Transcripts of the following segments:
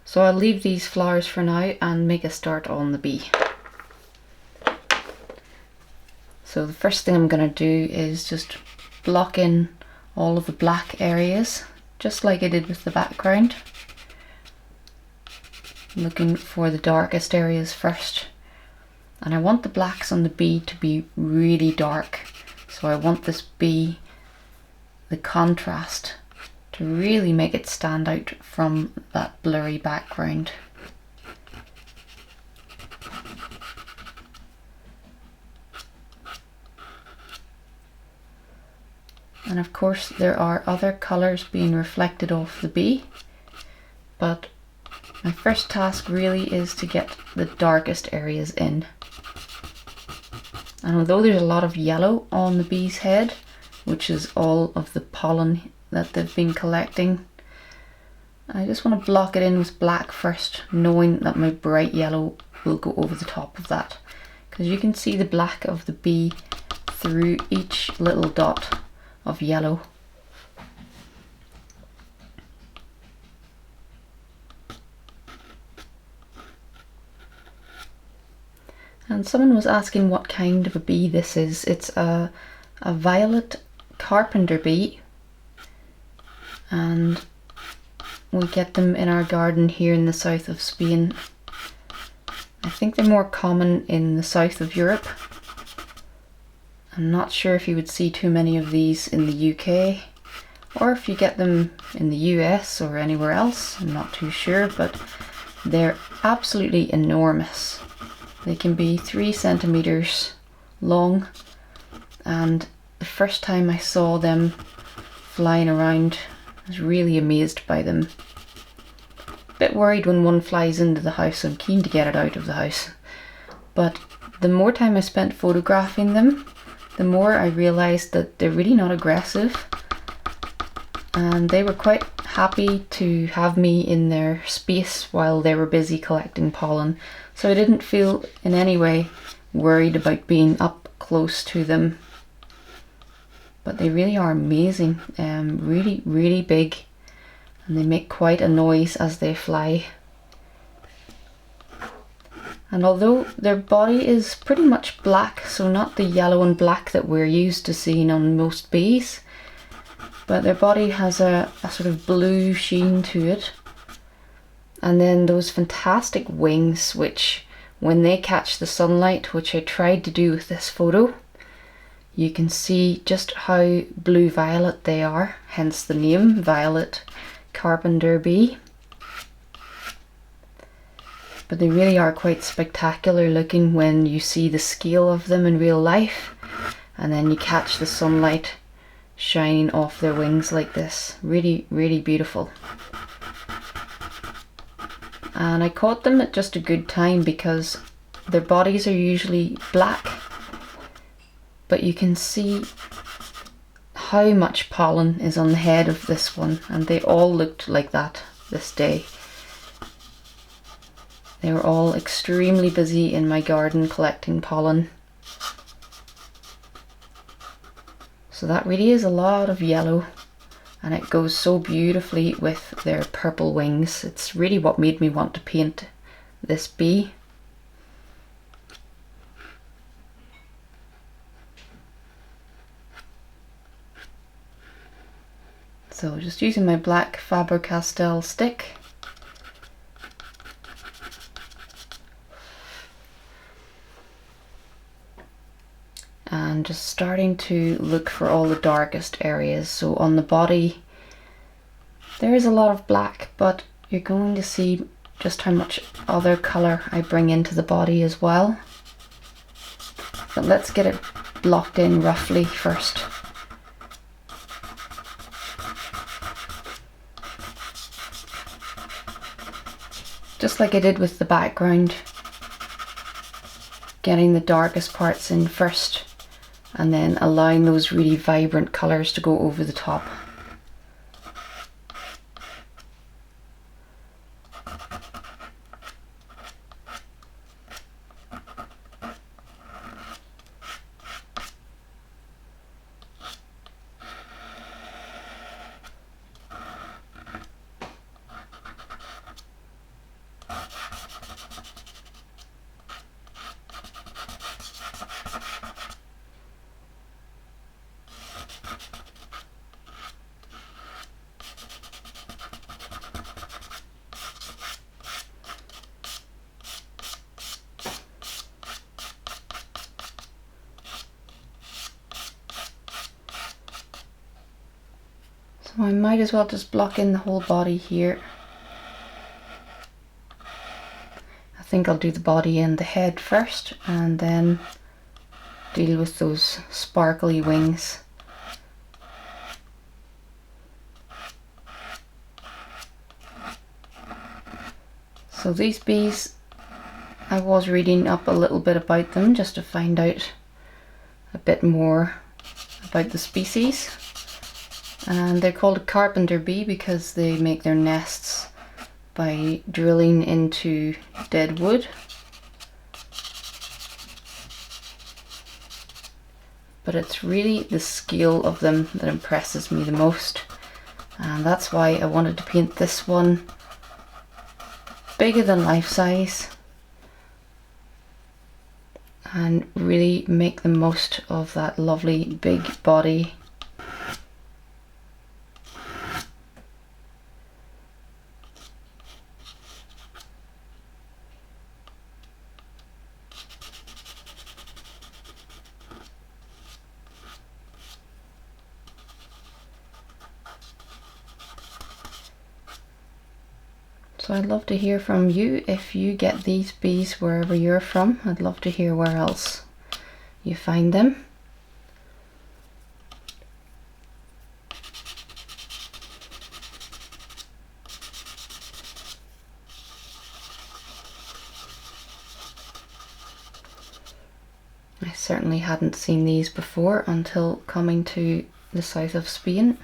So I'll leave these flowers for now and make a start on the bee. So the first thing I'm going to do is just block in all of the black areas, just like I did with the background. Looking for the darkest areas first. And I want the blacks on the bee to be really dark. So I want this bee, the contrast, to really make it stand out from that blurry background. And of course there are other colours being reflected off the bee, but my first task really is to get the darkest areas in. And although there's a lot of yellow on the bee's head, which is all of the pollen that they've been collecting, I just want to block it in with black first, knowing that my bright yellow will go over the top of that. Because you can see the black of the bee through each little dot of yellow. And someone was asking what kind of a bee this is. It's a violet Carpenter bee, and we get them in our garden here in the south of Spain. I think they're more common in the south of Europe. I'm not sure if you would see too many of these in the UK, or if you get them in the US or anywhere else. I'm not too sure, but they're absolutely enormous. They can be 3 centimeters long, and the first time I saw them flying around, I was really amazed by them. A bit worried when one flies into the house. I'm keen to get it out of the house. But the more time I spent photographing them, the more I realised that they're really not aggressive, and they were quite happy to have me in their space while they were busy collecting pollen. So I didn't feel in any way worried about being up close to them. But they really are amazing, really, really big, and they make quite a noise as they fly. And although their body is pretty much black, so not the yellow and black that we're used to seeing on most bees, but their body has a sort of blue sheen to it. And then those fantastic wings, which when they catch the sunlight, which I tried to do with this photo, you can see just how blue violet they are, hence the name Violet Carpenter bee. But they really are quite spectacular looking when you see the scale of them in real life, and then you catch the sunlight shining off their wings like this. Really, really beautiful. And I caught them at just a good time because their bodies are usually black, but you can see how much pollen is on the head of this one, and they all looked like that this day. They were all extremely busy in my garden collecting pollen. So that really is a lot of yellow, and it goes so beautifully with their purple wings. It's really what made me want to paint this bee. So just using my black Faber-Castell stick, and just starting to look for all the darkest areas. So on the body there is a lot of black, but you're going to see just how much other colour I bring into the body as well. But let's get it blocked in roughly first. Just like I did with the background, getting the darkest parts in first, and then allowing those really vibrant colours to go over the top. So I might as well just block in the whole body here. I think I'll do the body and the head first and then deal with those sparkly wings. So these bees, I was reading up a little bit about them just to find out a bit more about the species. And they're called a carpenter bee because they make their nests by drilling into dead wood. But it's really the scale of them that impresses me the most. And that's why I wanted to paint this one bigger than life size and really make the most of that lovely big body. So I'd love to hear from you if you get these bees wherever you're from. I'd love to hear where else you find them. I certainly hadn't seen these before until coming to the south of Spain.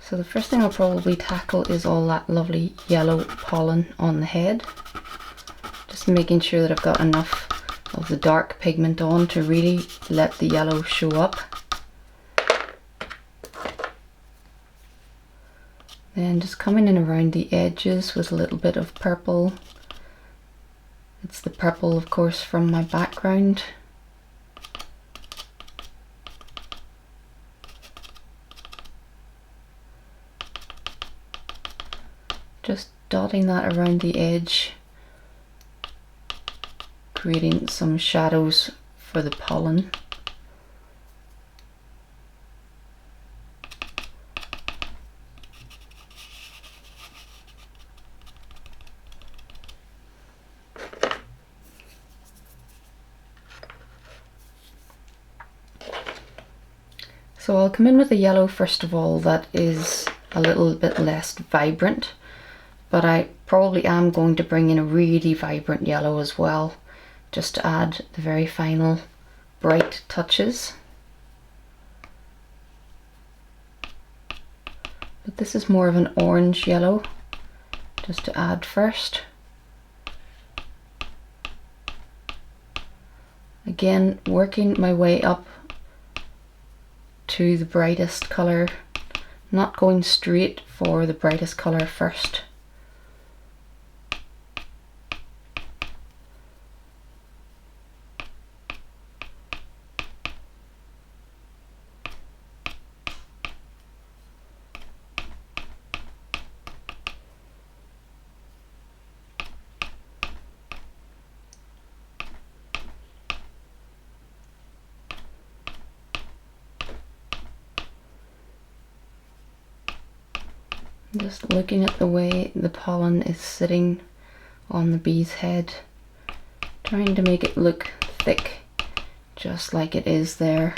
So the first thing I'll probably tackle is all that lovely yellow pollen on the head. Just making sure that I've got enough of the dark pigment on to really let the yellow show up. Then just coming in around the edges with a little bit of purple. It's the purple, of course, from my background. Just dotting that around the edge, creating some shadows for the pollen. So I'll come in with a yellow first of all that is a little bit less vibrant. But I probably am going to bring in a really vibrant yellow as well, just to add the very final bright touches. But this is more of an orange yellow, just to add first. Again, working my way up to the brightest colour, not going straight for the brightest colour first. Just looking at the way the pollen is sitting on the bee's head, trying to make it look thick, just like it is there.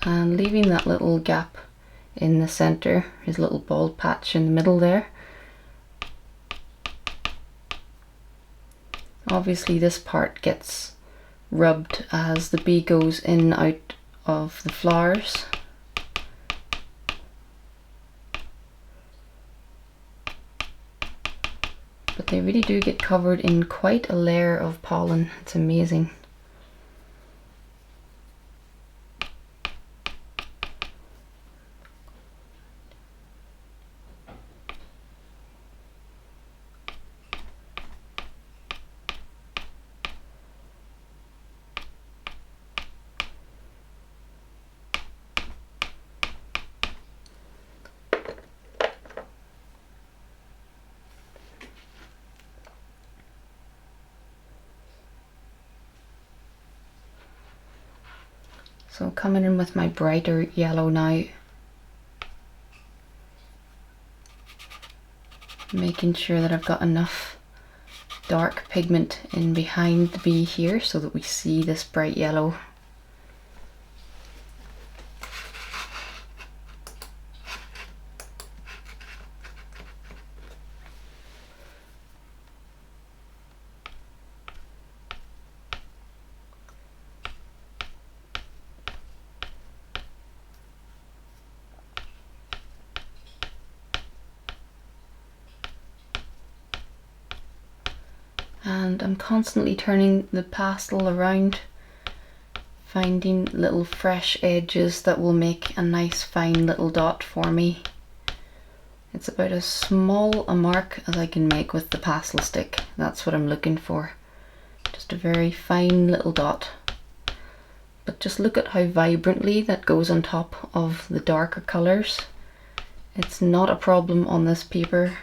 And leaving that little gap in the center, his little bald patch in the middle there. Obviously this part gets rubbed as the bee goes in and out of the flowers, but they really do get covered in quite a layer of pollen. It's amazing. So coming in with my brighter yellow now, making sure that I've got enough dark pigment in behind the bee here so that we see this bright yellow. And I'm constantly turning the pastel around, finding little fresh edges that will make a nice fine little dot for me. It's about as small a mark as I can make with the pastel stick. That's what I'm looking for. Just a very fine little dot. But just look at how vibrantly that goes on top of the darker colours. It's not a problem on this paper.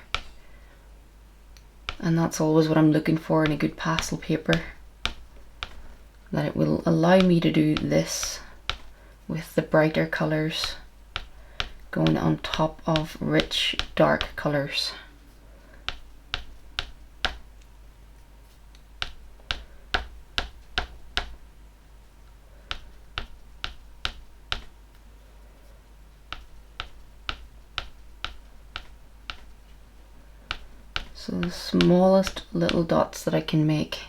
And that's always what I'm looking for in a good pastel paper. That it will allow me to do this with the brighter colours going on top of rich dark colours. So the smallest little dots that I can make.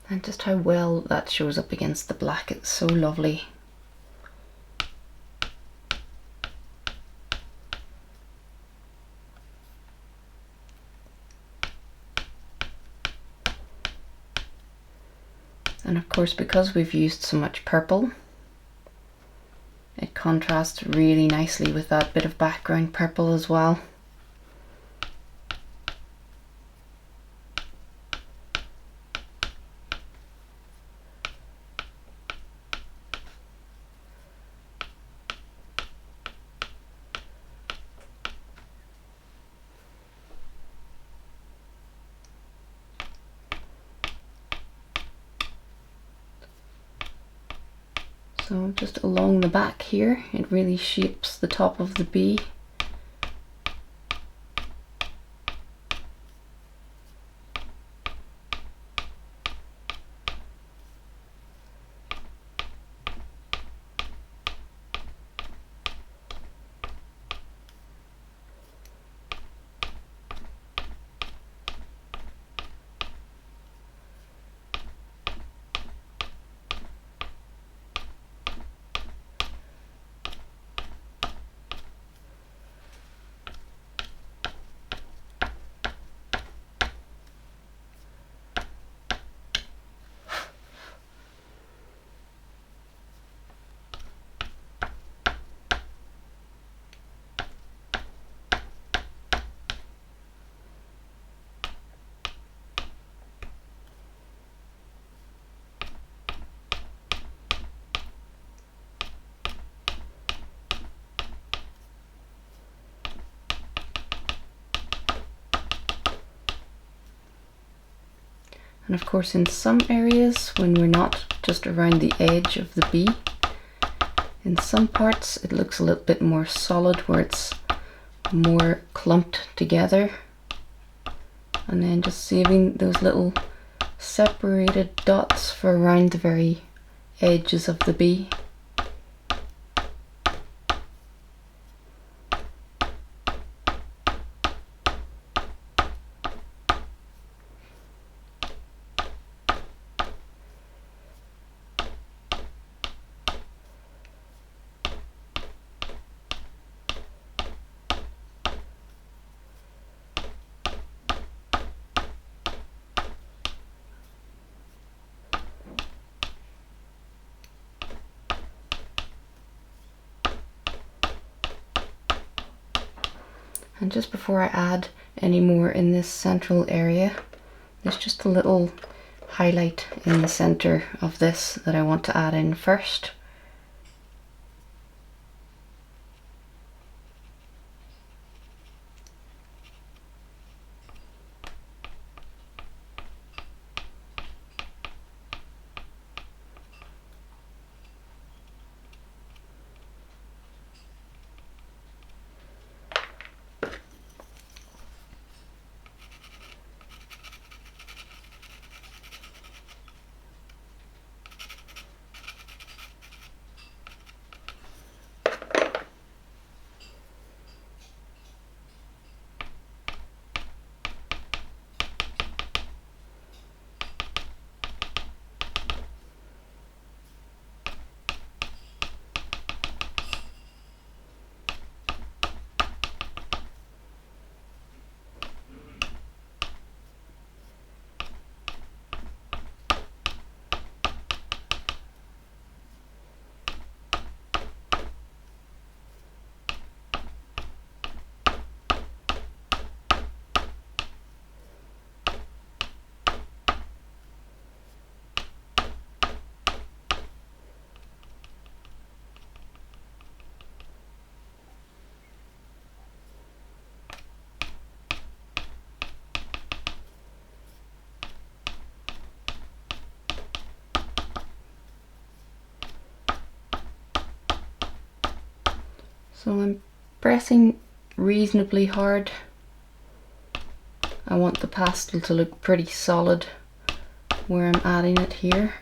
And just how well that shows up against the black, it's so lovely. And of course, because we've used so much purple, it contrasts really nicely with that bit of background purple as well. So just along the back here, it really shapes the top of the bee. And of course, in some areas, when we're not just around the edge of the bee, in some parts it looks a little bit more solid, where it's more clumped together, and then just saving those little separated dots for around the very edges of the bee. And just before I add any more in this central area, there's just a little highlight in the center of this that I want to add in first. So I'm pressing reasonably hard. I want the pastel to look pretty solid where I'm adding it here.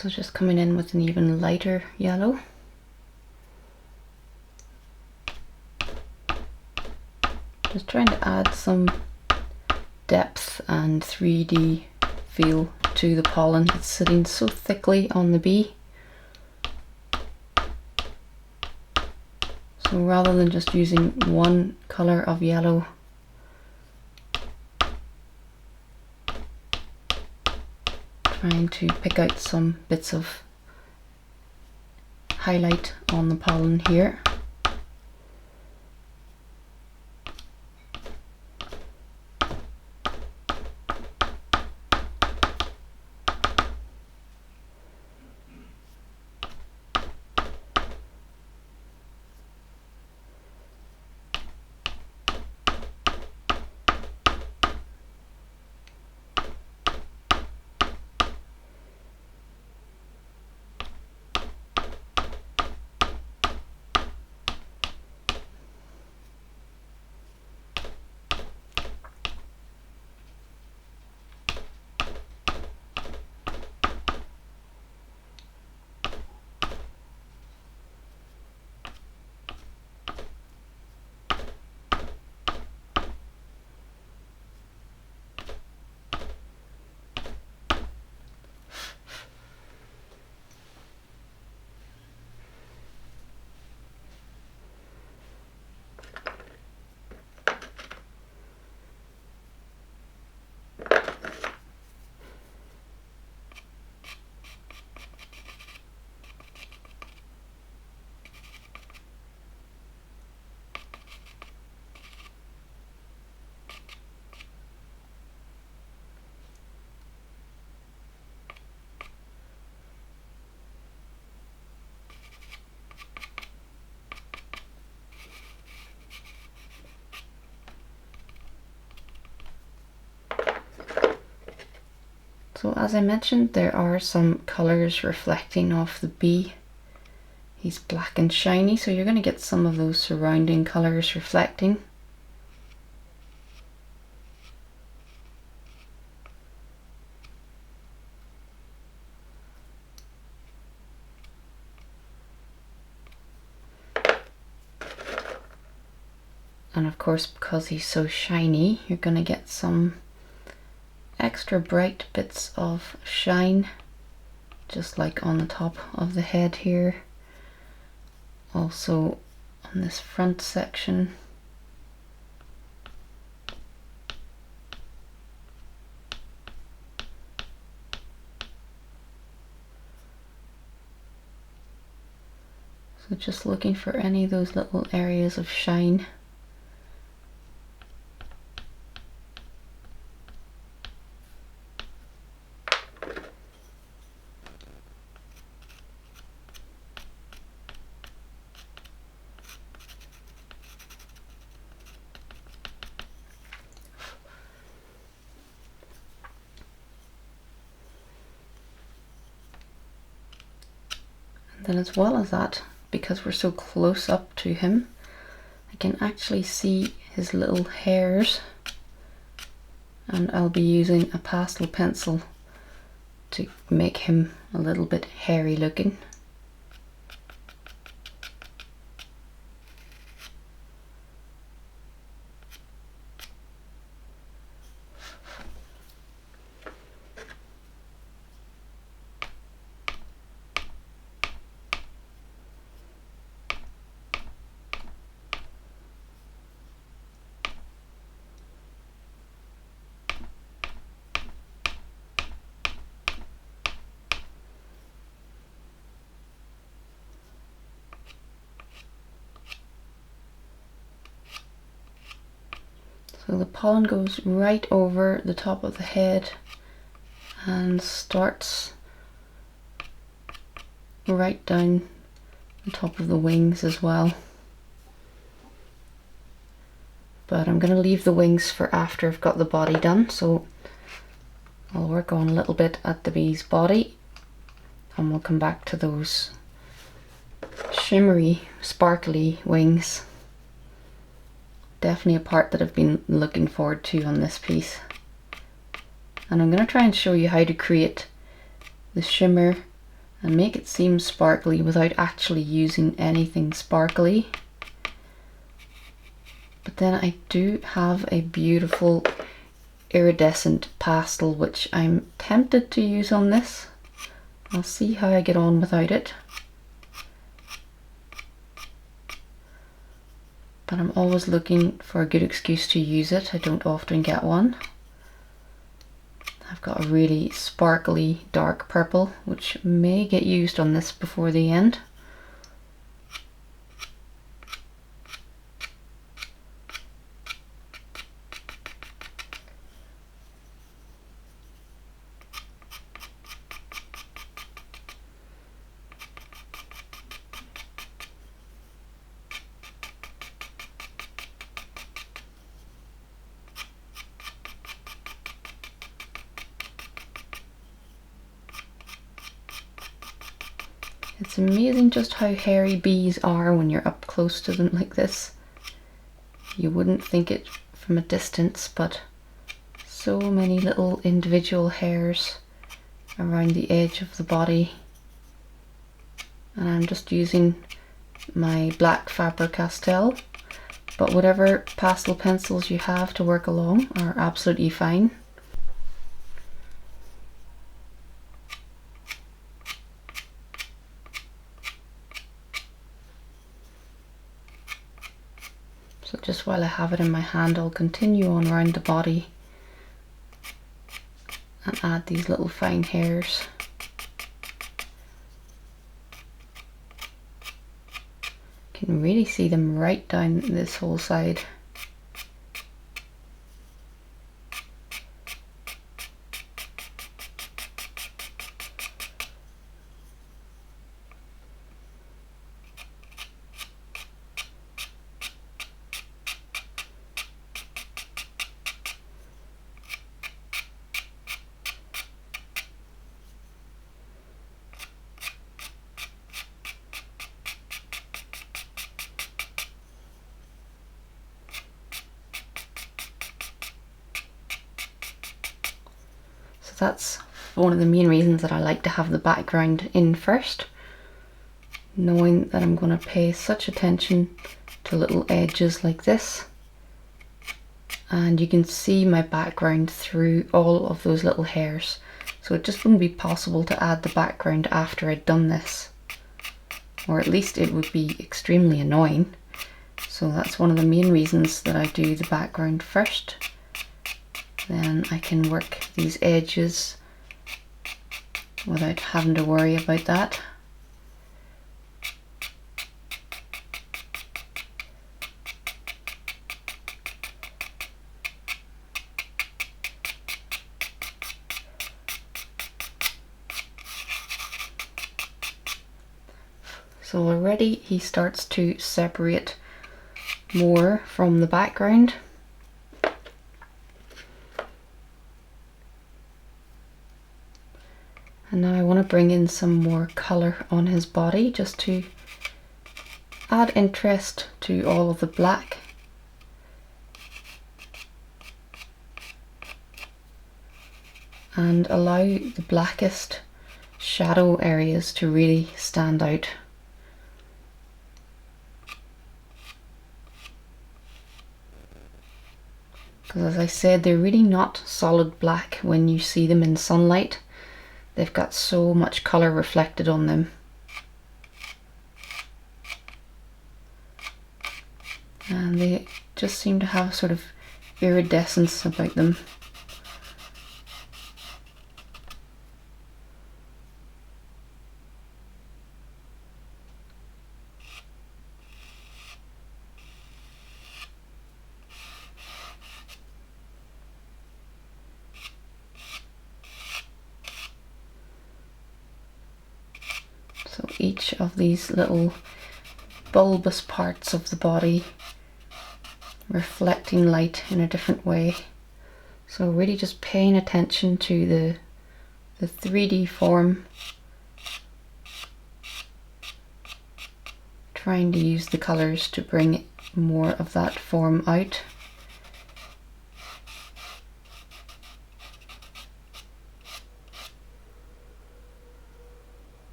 So just coming in with an even lighter yellow. Just trying to add some depth and 3D feel to the pollen. It's sitting so thickly on the bee. So rather than just using one color of yellow, trying to pick out some bits of highlight on the pollen here. So as I mentioned, there are some colours reflecting off the bee. He's black and shiny, so you're going to get some of those surrounding colours reflecting. And of course, because he's so shiny, you're going to get some extra bright bits of shine, just like on the top of the head here, also on this front section. So just looking for any of those little areas of shine. Then as well as that, because we're so close up to him, I can actually see his little hairs, and I'll be using a pastel pencil to make him a little bit hairy looking. So the pollen goes right over the top of the head and starts right down the top of the wings as well. But I'm going to leave the wings for after I've got the body done, so I'll work on a little bit at the bee's body and we'll come back to those shimmery, sparkly wings. Definitely a part that I've been looking forward to on this piece. And I'm going to try and show you how to create the shimmer and make it seem sparkly without actually using anything sparkly. But then I do have a beautiful iridescent pastel which I'm tempted to use on this. I'll see how I get on without it. But I'm always looking for a good excuse to use it. I don't often get one. I've got a really sparkly dark purple which may get used on this before the end. It's amazing just how hairy bees are when you're up close to them like this. You wouldn't think it from a distance, but so many little individual hairs around the edge of the body. And I'm just using my black Faber-Castell, but whatever pastel pencils you have to work along are absolutely fine. So just while I have it in my hand, I'll continue on around the body and add these little fine hairs. You can really see them right down this whole side. That's one of the main reasons that I like to have the background in first, knowing that I'm going to pay such attention to little edges like this, and you can see my background through all of those little hairs, so it just wouldn't be possible to add the background after I'd done this, or at least it would be extremely annoying. So that's one of the main reasons that I do the background first. Then I can work these edges without having to worry about that. So already he starts to separate more from the background. And now I want to bring in some more colour on his body just to add interest to all of the black. And allow the blackest shadow areas to really stand out. Because as I said, they're really not solid black when you see them in sunlight. They've got so much colour reflected on them. And they just seem to have sort of iridescence about them. So each of these little bulbous parts of the body reflecting light in a different way. So really just paying attention to the 3D form, trying to use the colours to bring more of that form out.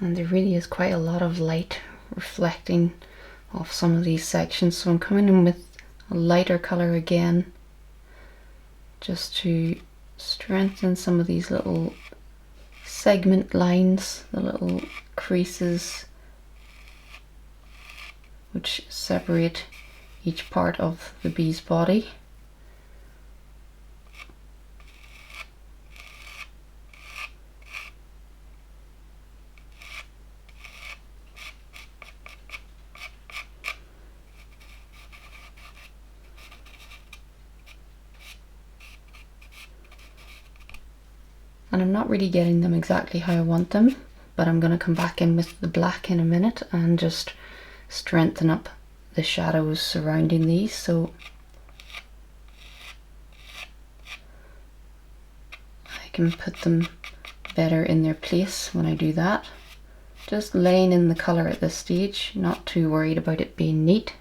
And there really is quite a lot of light reflecting off some of these sections, so I'm coming in with a lighter color again, just to strengthen some of these little segment lines, the little creases which separate each part of the bee's body. And I'm not really getting them exactly how I want them, but I'm going to come back in with the black in a minute and just strengthen up the shadows surrounding these, so I can put them better in their place when I do that. Just laying in the colour at this stage, not too worried about it being neat.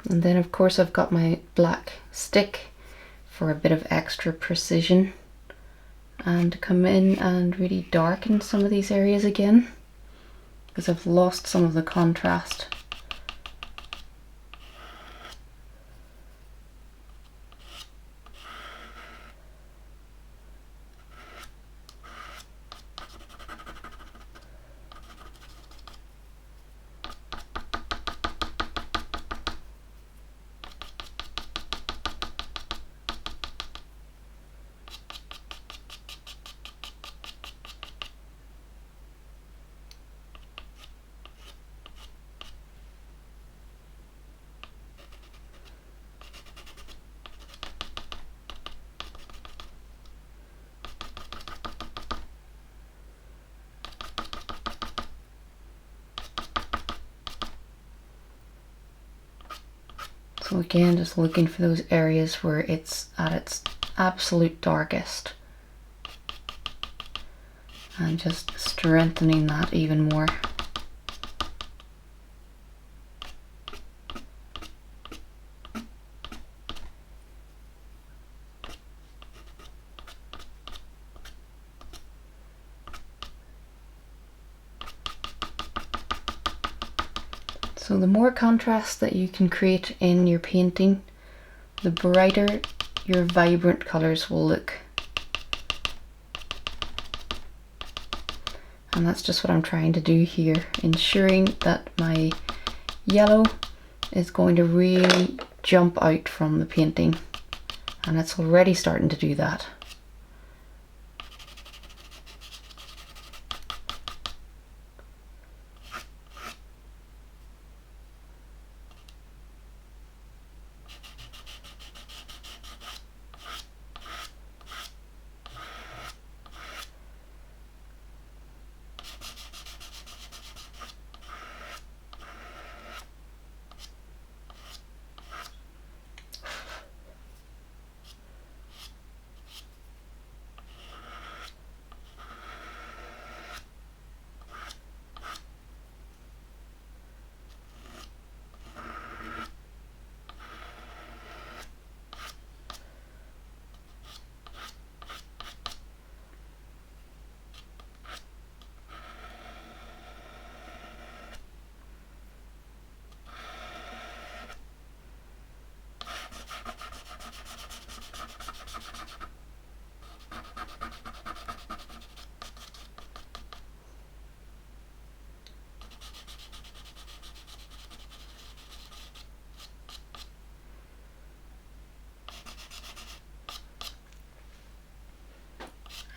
And then of course I've got my black stick for a bit of extra precision, and come in and really darken some of these areas again, because I've lost some of the contrast. So again, just looking for those areas where it's at its absolute darkest, and just strengthening that even more. So the more contrast that you can create in your painting, the brighter your vibrant colours will look. And that's just what I'm trying to do here, ensuring that my yellow is going to really jump out from the painting, and it's already starting to do that.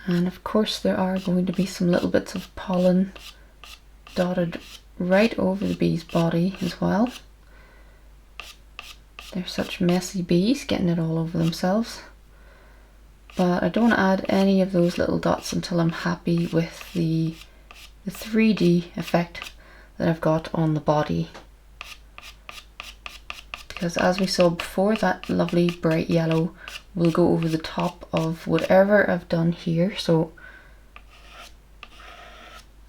And of course there are going to be some little bits of pollen dotted right over the bee's body as well. They're such messy bees, getting it all over themselves. But I don't add any of those little dots until I'm happy with the 3D effect that I've got on the body. Because as we saw before, that lovely bright yellow will go over the top of whatever I've done here, so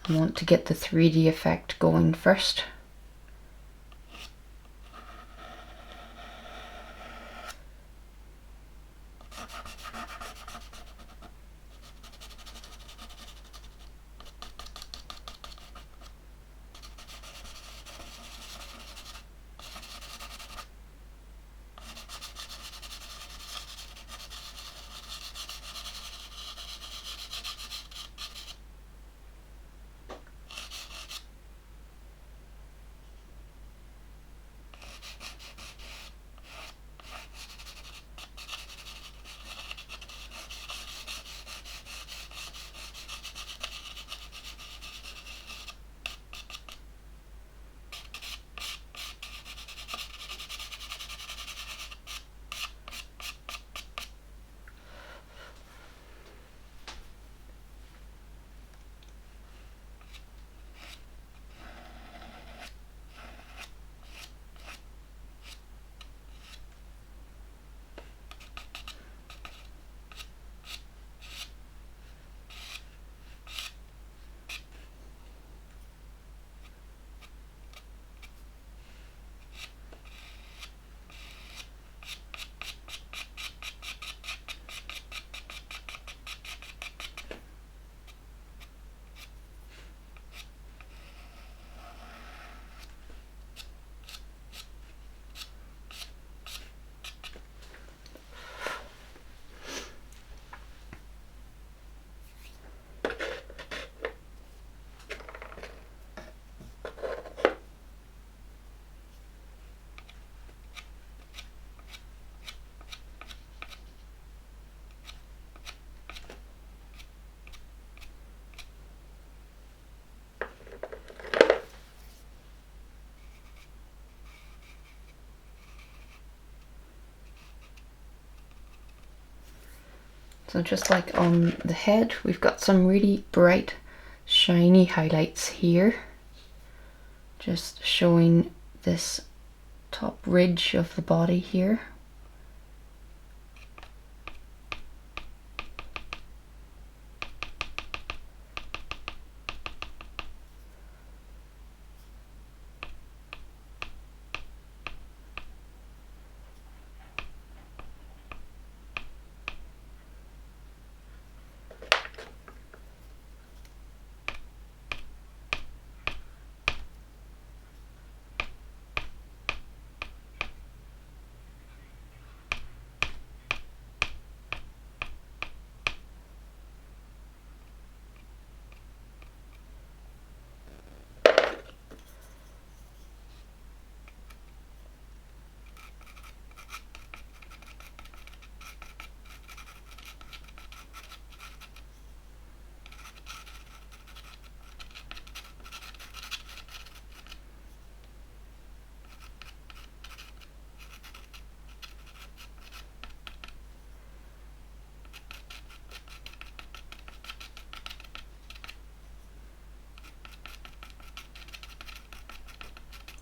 I want to get the 3D effect going first. So just like on the head, we've got some really bright, shiny highlights here. Just showing this top ridge of the body here.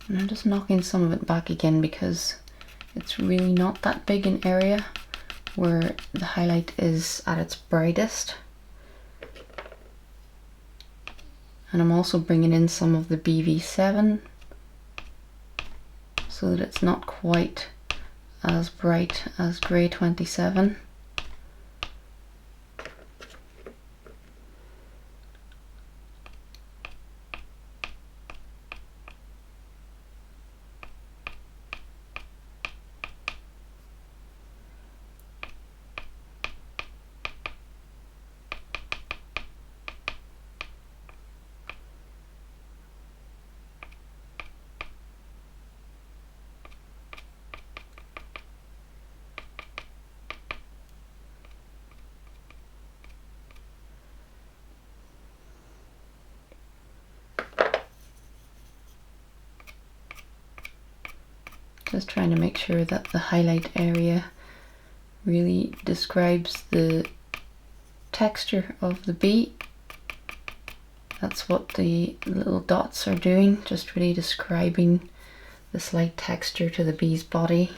And I'm just knocking some of it back again because it's really not that big an area where the highlight is at its brightest. And I'm also bringing in some of the BV7 so that it's not quite as bright as Grey 27. Just trying to make sure that the highlight area really describes the texture of the bee. That's what the little dots are doing, just really describing the slight texture to the bee's body.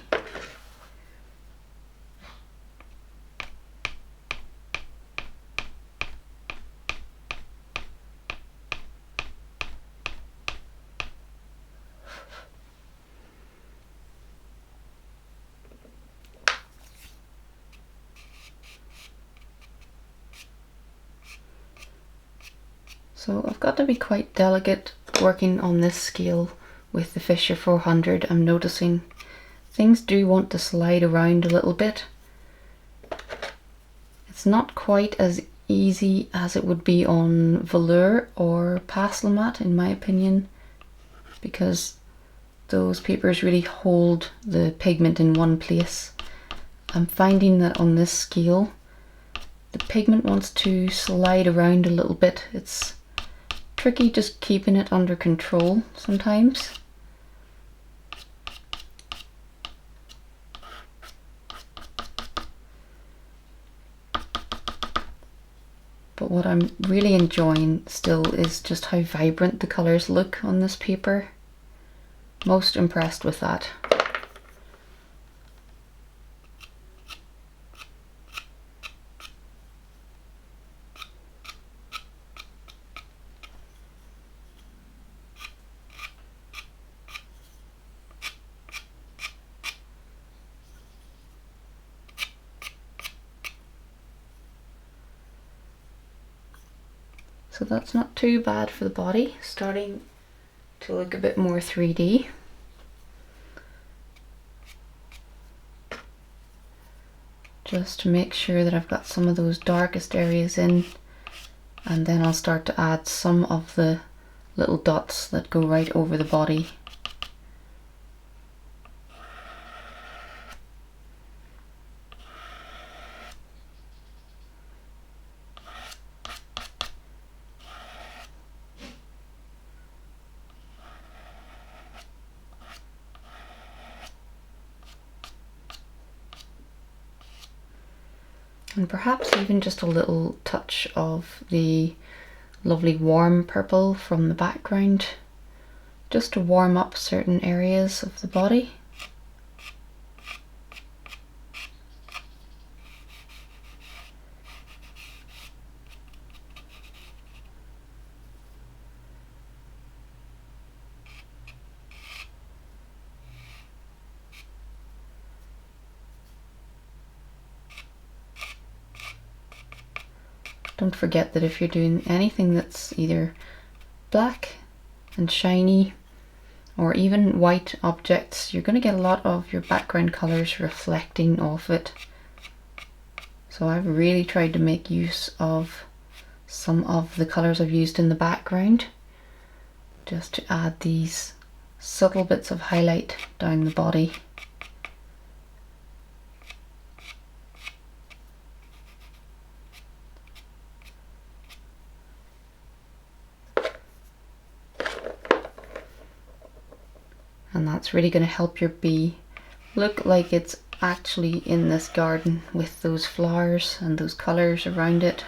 So I've got to be quite delicate working on this scale with the Fisher 400. I'm noticing things do want to slide around a little bit. It's not quite as easy as it would be on velour or pastel matte in my opinion, because those papers really hold the pigment in one place. I'm finding that on this scale the pigment wants to slide around a little bit. It's tricky just keeping it under control sometimes. But what I'm really enjoying still is just how vibrant the colours look on this paper. Most impressed with that. So that's not too bad for the body, starting to look a bit more 3D. Just to make sure that I've got some of those darkest areas in, and then I'll start to add some of the little dots that go right over the body. And perhaps even just a little touch of the lovely warm purple from the background, just to warm up certain areas of the body. Don't forget that if you're doing anything that's either black and shiny or even white objects, you're going to get a lot of your background colours reflecting off it. So I've really tried to make use of some of the colours I've used in the background, just to add these subtle bits of highlight down the body. And that's really going to help your bee look like it's actually in this garden with those flowers and those colours around it.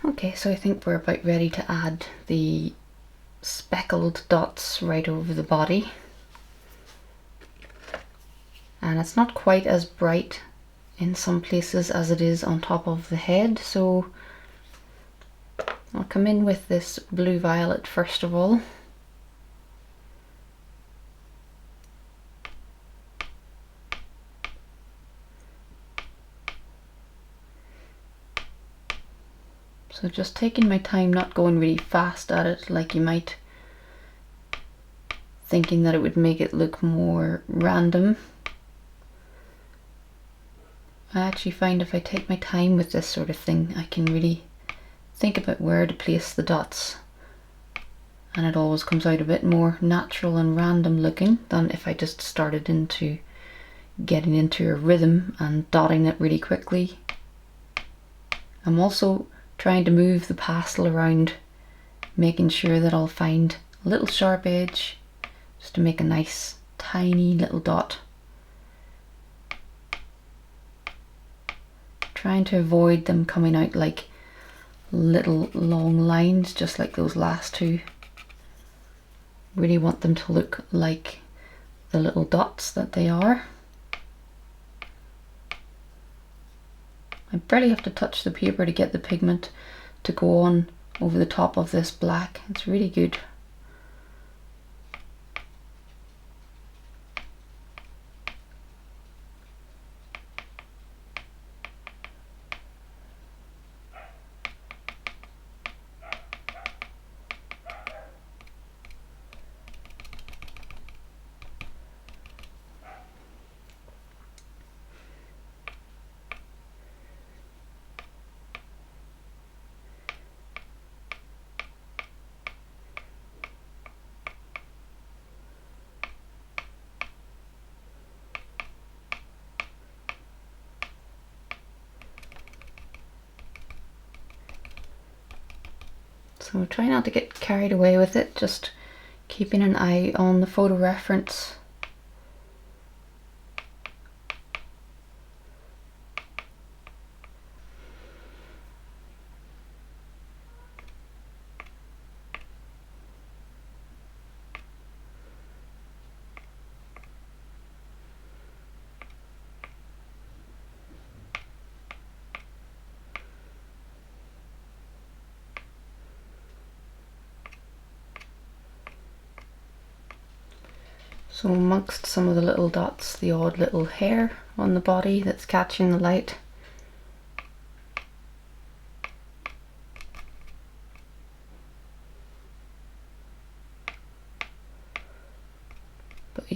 Okay, so I think we're about ready to add the speckled dots right over the body. And it's not quite as bright in some places as it is on top of the head, so I'll come in with this blue violet first of all. So just taking my time, not going really fast at it like you might, thinking that it would make it look more random. I actually find if I take my time with this sort of thing, I can really think about where to place the dots, and it always comes out a bit more natural and random looking than if I just started into getting into a rhythm and dotting it really quickly. I'm also trying to move the pastel around, making sure that I'll find a little sharp edge just to make a nice tiny little dot. Trying to avoid them coming out like little long lines just like those last two. Really want them to look like the little dots that they are. I barely have to touch the paper to get the pigment to go on over the top of this black. It's really good. So try not to get carried away with it, just keeping an eye on the photo reference. So amongst some of the little dots, the odd little hair on the body that's catching the light,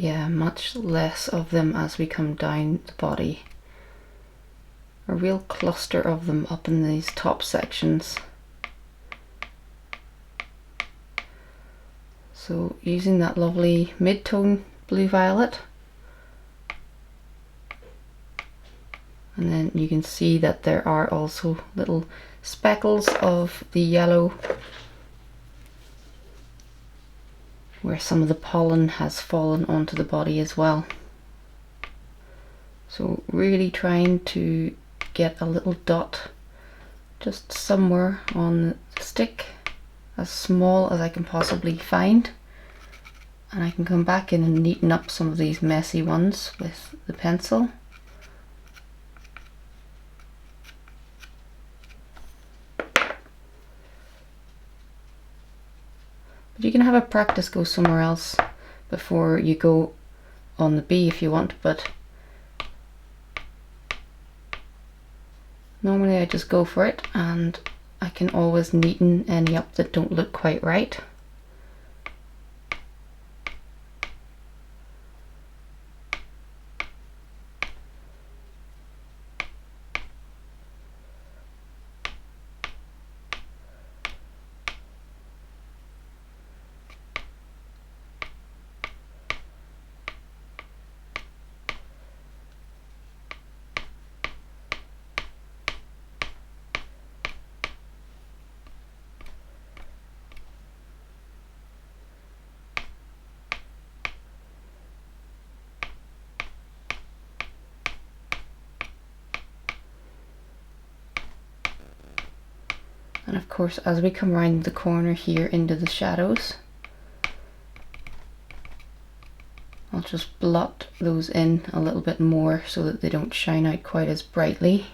yeah, much less of them as we come down the body. A real cluster of them up in these top sections. So using that lovely mid-tone blue violet, and then you can see that there are also little speckles of the yellow where some of the pollen has fallen onto the body as well. So really trying to get a little dot just somewhere on the stick, as small as I can possibly find, and I can come back in and neaten up some of these messy ones with the pencil. But you can have a practice go somewhere else before you go on the bee if you want, but normally I just go for it, and I can always neaten any up that don't look quite right. And of course, as we come around the corner here into the shadows, I'll just blot those in a little bit more so that they don't shine out quite as brightly.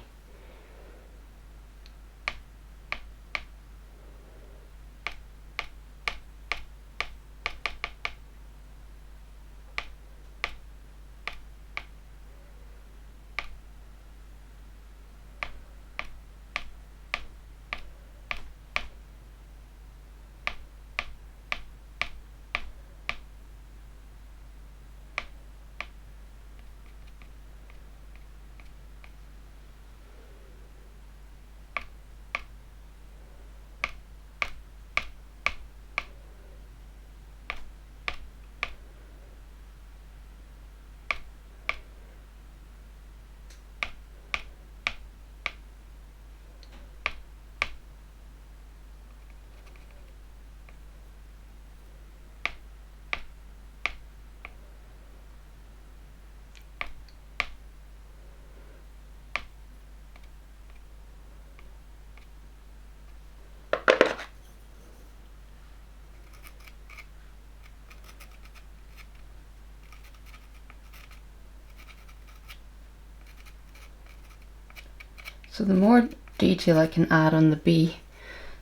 So the more detail I can add on the bee,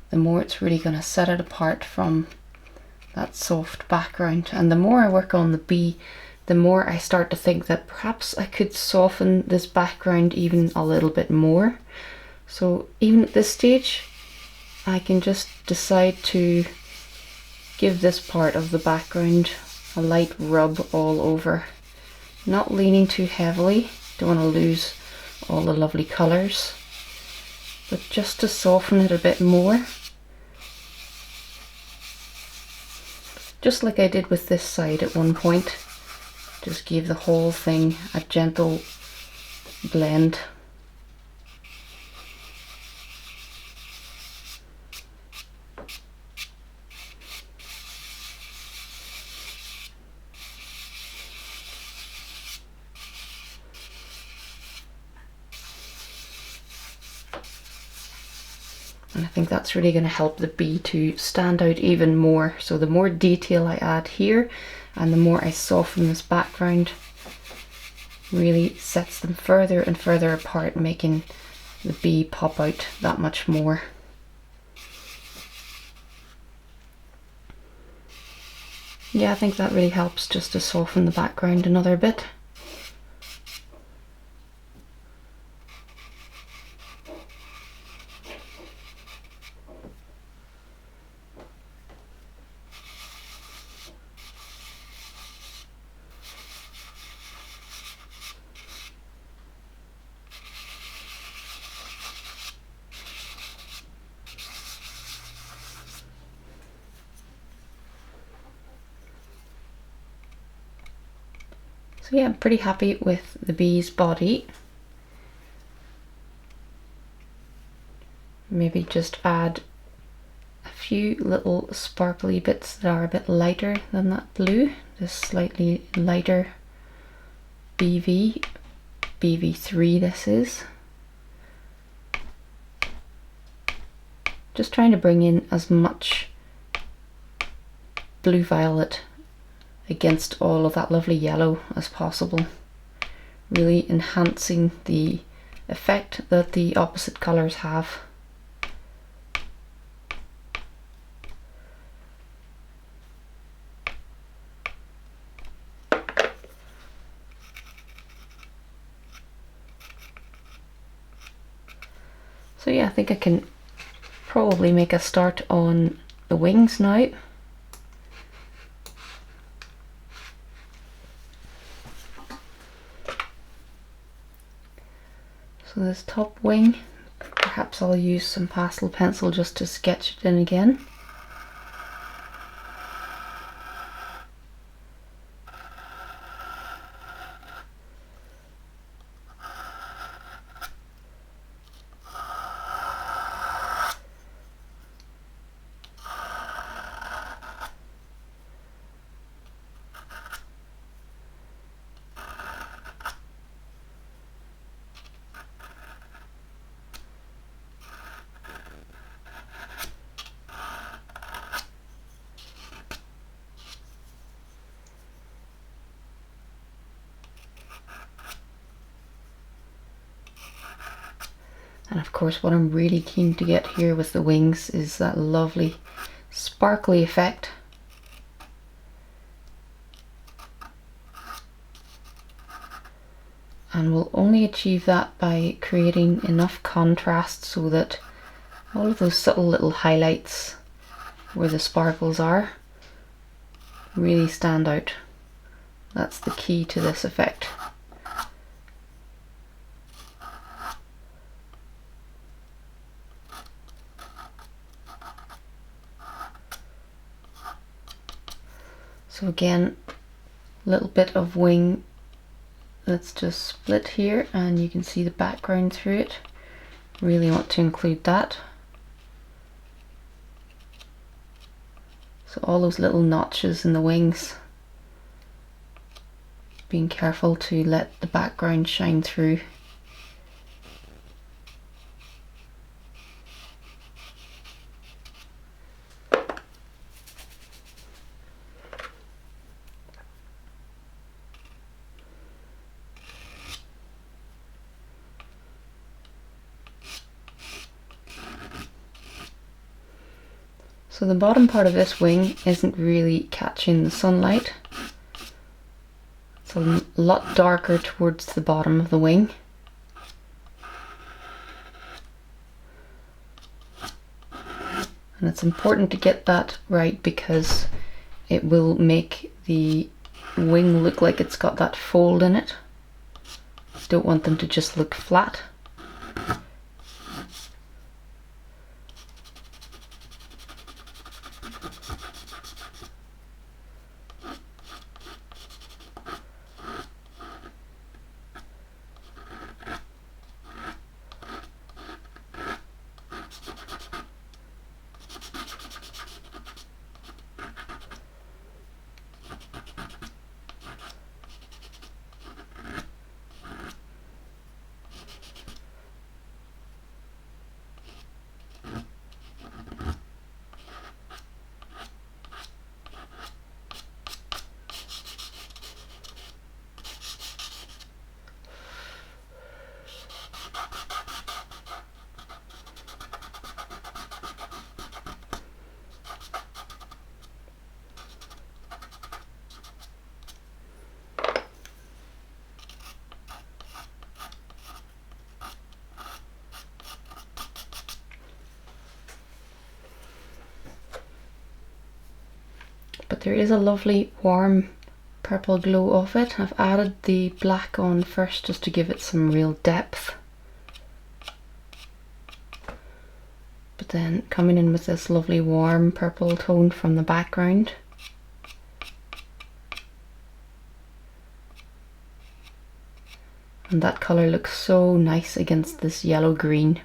the more it's really going to set it apart from that soft background. And the more I work on the bee, the more I start to think that perhaps I could soften this background even a little bit more. So even at this stage, I can just decide to give this part of the background a light rub all over. Not leaning too heavily, don't want to lose all the lovely colours, but just to soften it a bit more. Just like I did with this side at one point, just gave the whole thing a gentle blend. And I think that's really going to help the bee to stand out even more. So the more detail I add here and the more I soften this background, really sets them further and further apart, making the bee pop out that much more. Yeah, I think that really helps just to soften the background another bit. So yeah, I'm pretty happy with the bee's body. Maybe just add a few little sparkly bits that are a bit lighter than that blue, just slightly lighter BV3 this is. Just trying to bring in as much blue violet against all of that lovely yellow as possible, really enhancing the effect that the opposite colours have. So yeah, I think I can probably make a start on the wings now. So this top wing, perhaps I'll use some pastel pencil just to sketch it in again. And of course what I'm really keen to get here with the wings is that lovely sparkly effect. And we'll only achieve that by creating enough contrast so that all of those subtle little highlights where the sparkles are really stand out. That's the key to this effect. So again, a little bit of wing that's just split here, and you can see the background through it. Really want to include that. So all those little notches in the wings, being careful to let the background shine through. So the bottom part of this wing isn't really catching the sunlight. It's a lot darker towards the bottom of the wing. And it's important to get that right because it will make the wing look like it's got that fold in it. Don't want them to just look flat. But there is a lovely warm purple glow of it. I've added the black on first just to give it some real depth. But then coming in with this lovely warm purple tone from the background. And that color looks so nice against this yellow green.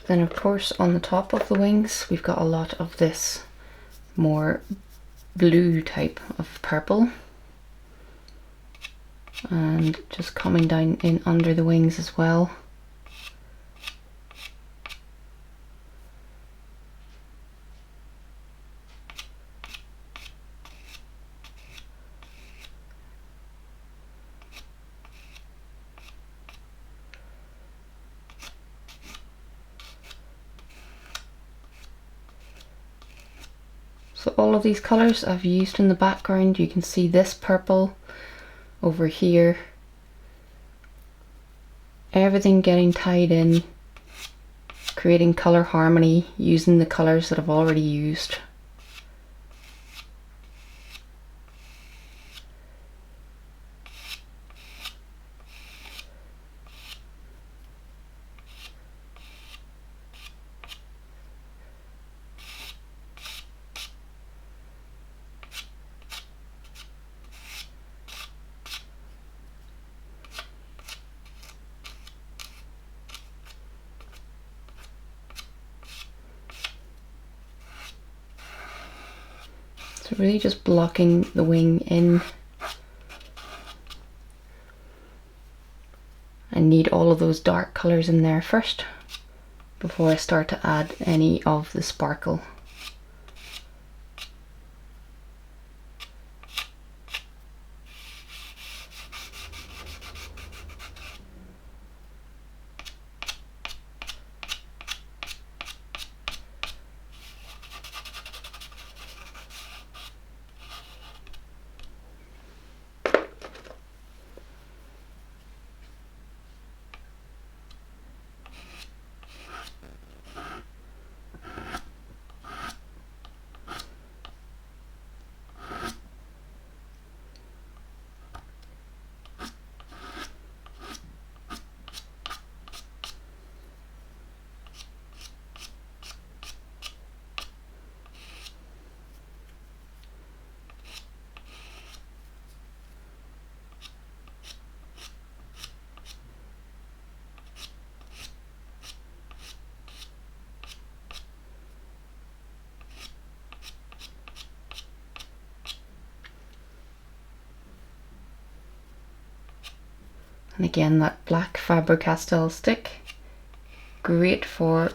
Then of course on the top of the wings we've got a lot of this more blue type of purple, and just coming down in under the wings as well. So all of these colours I've used in the background. You can see this purple over here. Everything getting tied in, creating colour harmony using the colours that I've already used. So really just blocking the wing in. I need all of those dark colours in there first before I start to add any of the sparkle. And again, that black Faber-Castell stick, great for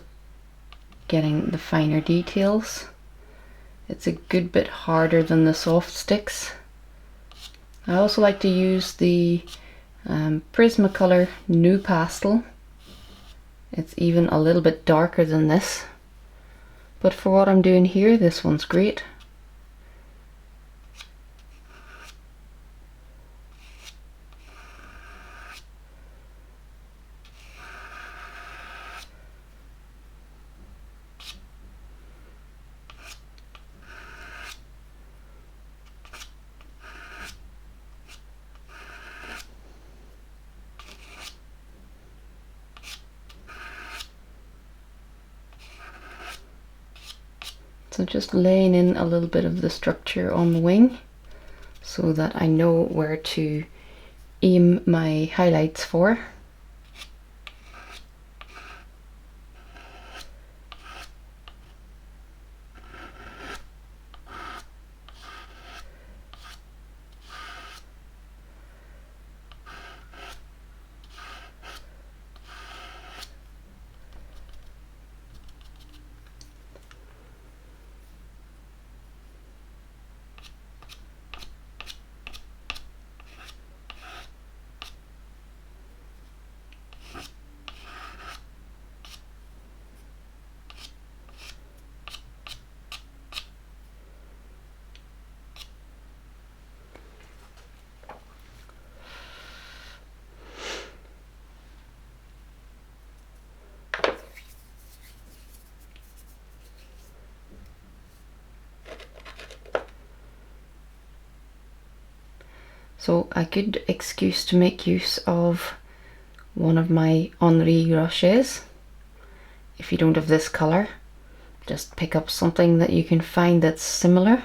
getting the finer details. It's a good bit harder than the soft sticks. I also like to use the Prismacolor New Pastel. It's even a little bit darker than this, but for what I'm doing here, this one's great. So just laying in a little bit of the structure on the wing so that I know where to aim my highlights for. So a good excuse to make use of one of my Henri Rochers. If you don't have this colour, just pick up something that you can find that's similar.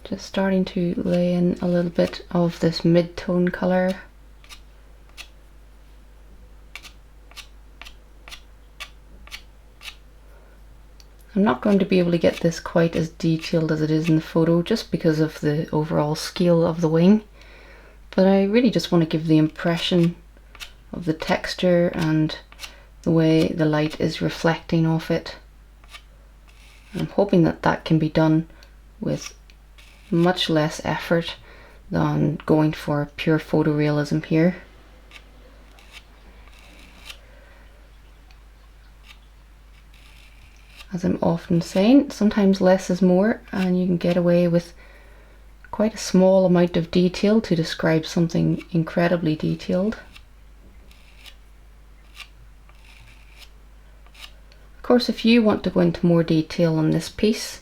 Just starting to lay in a little bit of this mid-tone colour. I'm not going to be able to get this quite as detailed as it is in the photo just because of the overall scale of the wing, but I really just want to give the impression of the texture and the way the light is reflecting off it. I'm hoping that that can be done with much less effort than going for pure photorealism here. As I'm often saying, sometimes less is more, and you can get away with quite a small amount of detail to describe something incredibly detailed. Of course, if you want to go into more detail on this piece,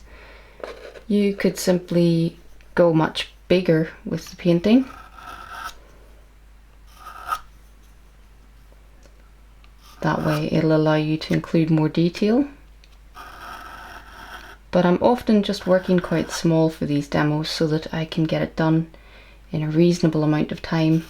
you could simply go much bigger with the painting. That way it'll allow you to include more detail. But I'm often just working quite small for these demos so that I can get it done in a reasonable amount of time.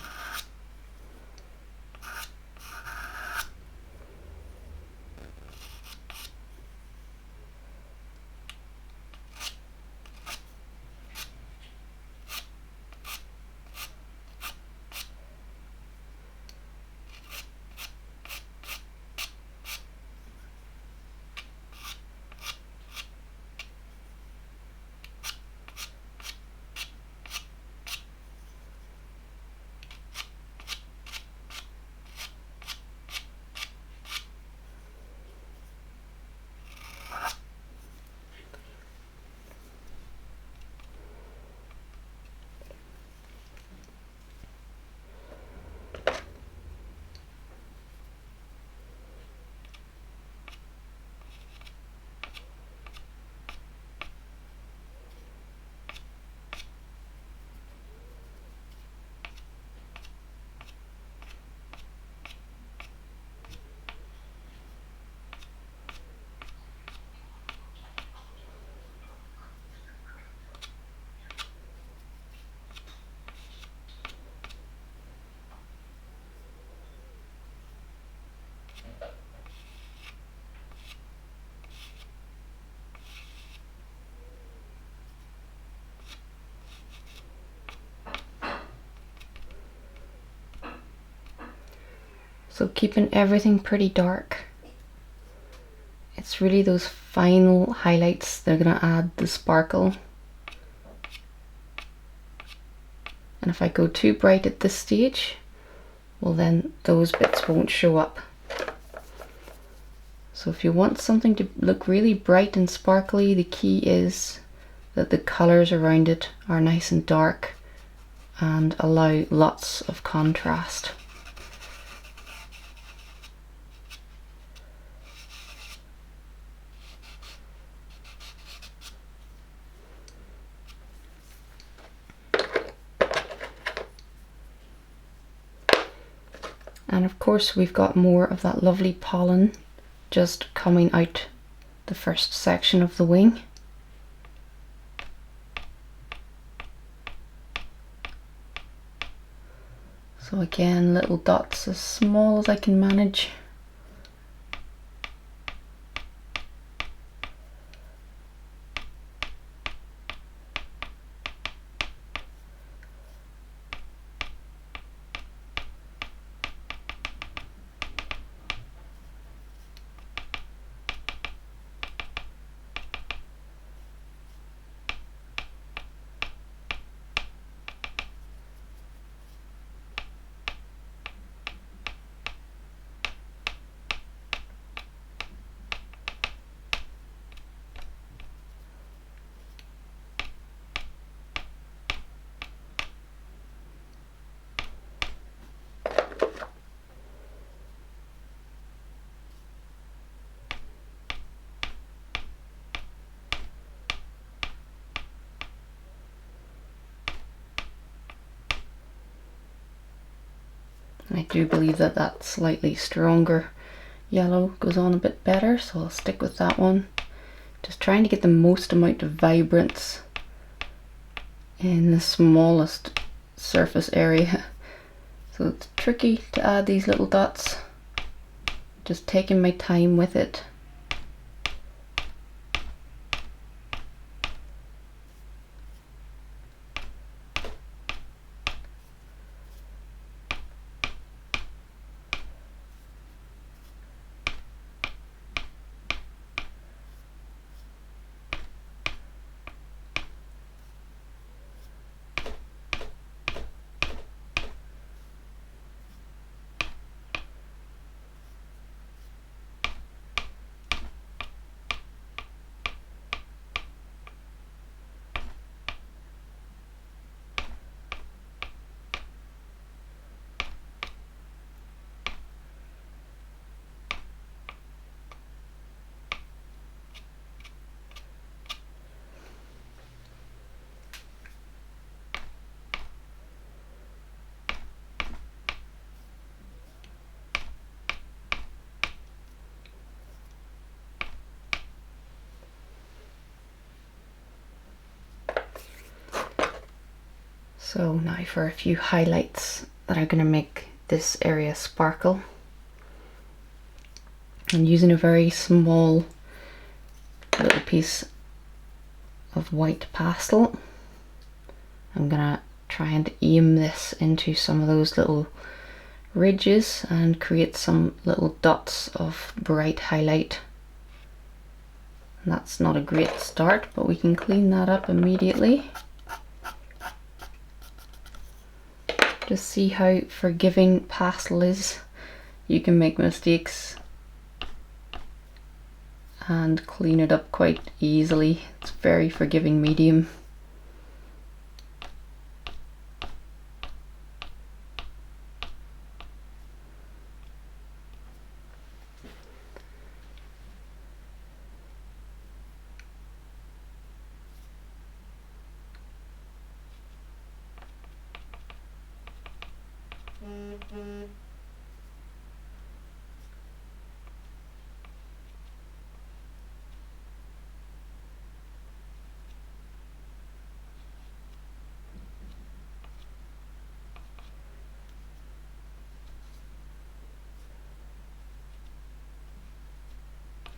So keeping everything pretty dark. It's really those final highlights that are going to add the sparkle. And if I go too bright at this stage, well then those bits won't show up. So if you want something to look really bright and sparkly, the key is that the colours around it are nice and dark and allow lots of contrast. And of course we've got more of that lovely pollen just coming out the first section of the wing. So again, little dots as small as I can manage. I do believe that that slightly stronger yellow goes on a bit better, so I'll stick with that one. Just trying to get the most amount of vibrance in the smallest surface area. So it's tricky to add these little dots. Just taking my time with it. So now for a few highlights that are going to make this area sparkle. I'm using a very small little piece of white pastel. I'm going to try and aim this into some of those little ridges and create some little dots of bright highlight. And that's not a great start, but we can clean that up immediately. Just see how forgiving pastel is. You can make mistakes and clean it up quite easily. It's a very forgiving medium.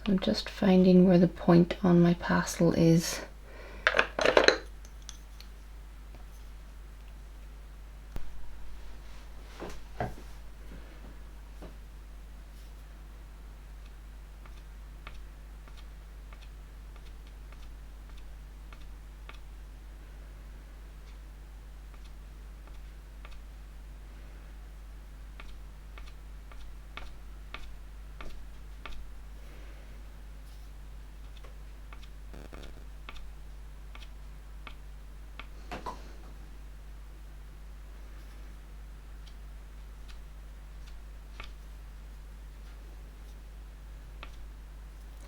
I'm just finding where the point on my pastel is.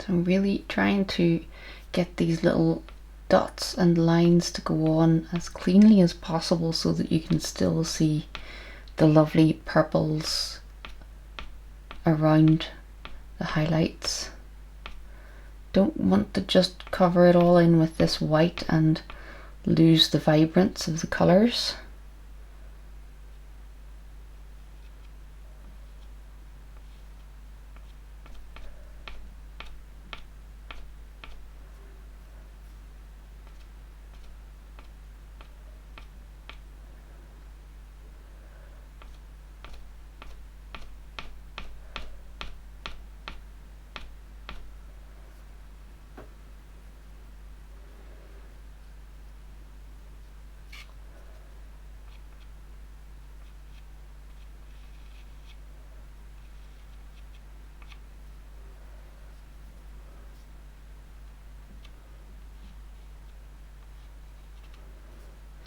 So I'm really trying to get these little dots and lines to go on as cleanly as possible so that you can still see the lovely purples around the highlights. Don't want to just cover it all in with this white and lose the vibrance of the colours.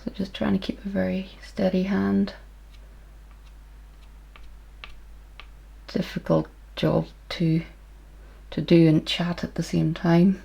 So just trying to keep a very steady hand. Difficult job to do and chat at the same time.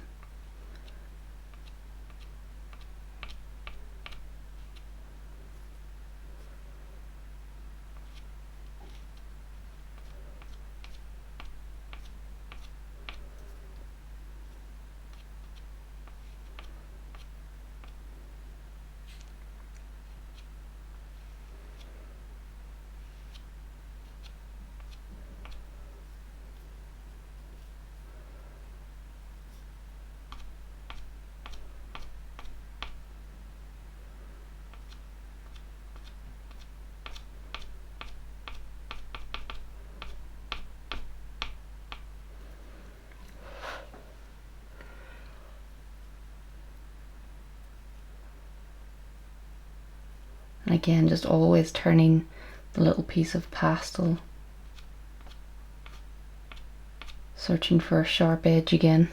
And again, just always turning the little piece of pastel, searching for a sharp edge again.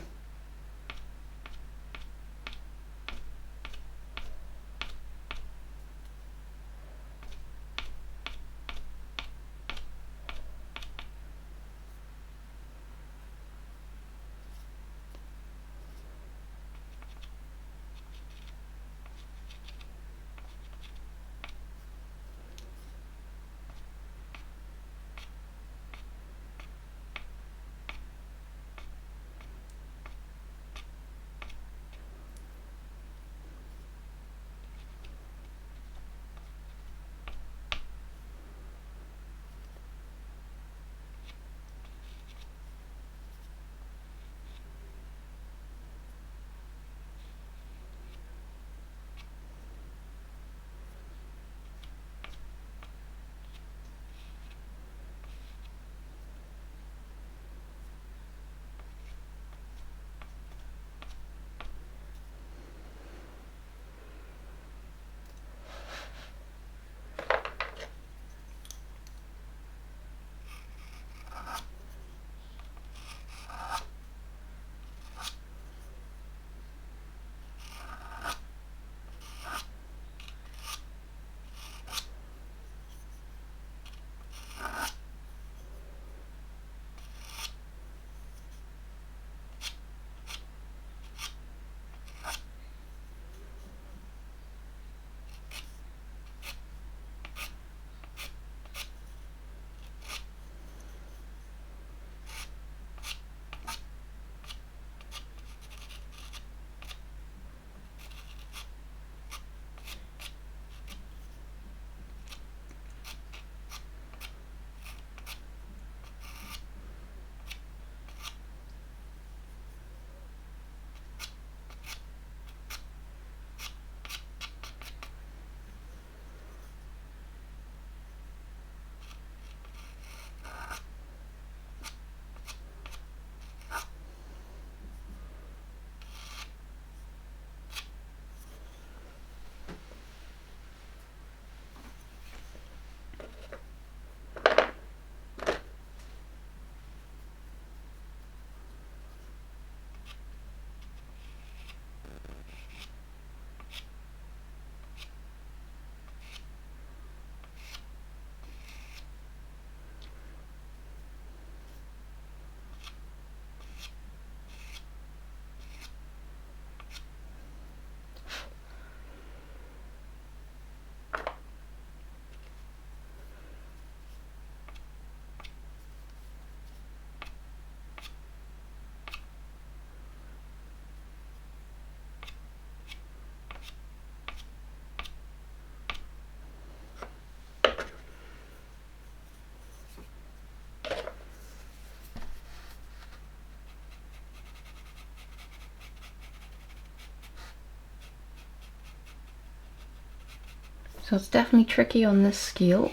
So it's definitely tricky on this scale.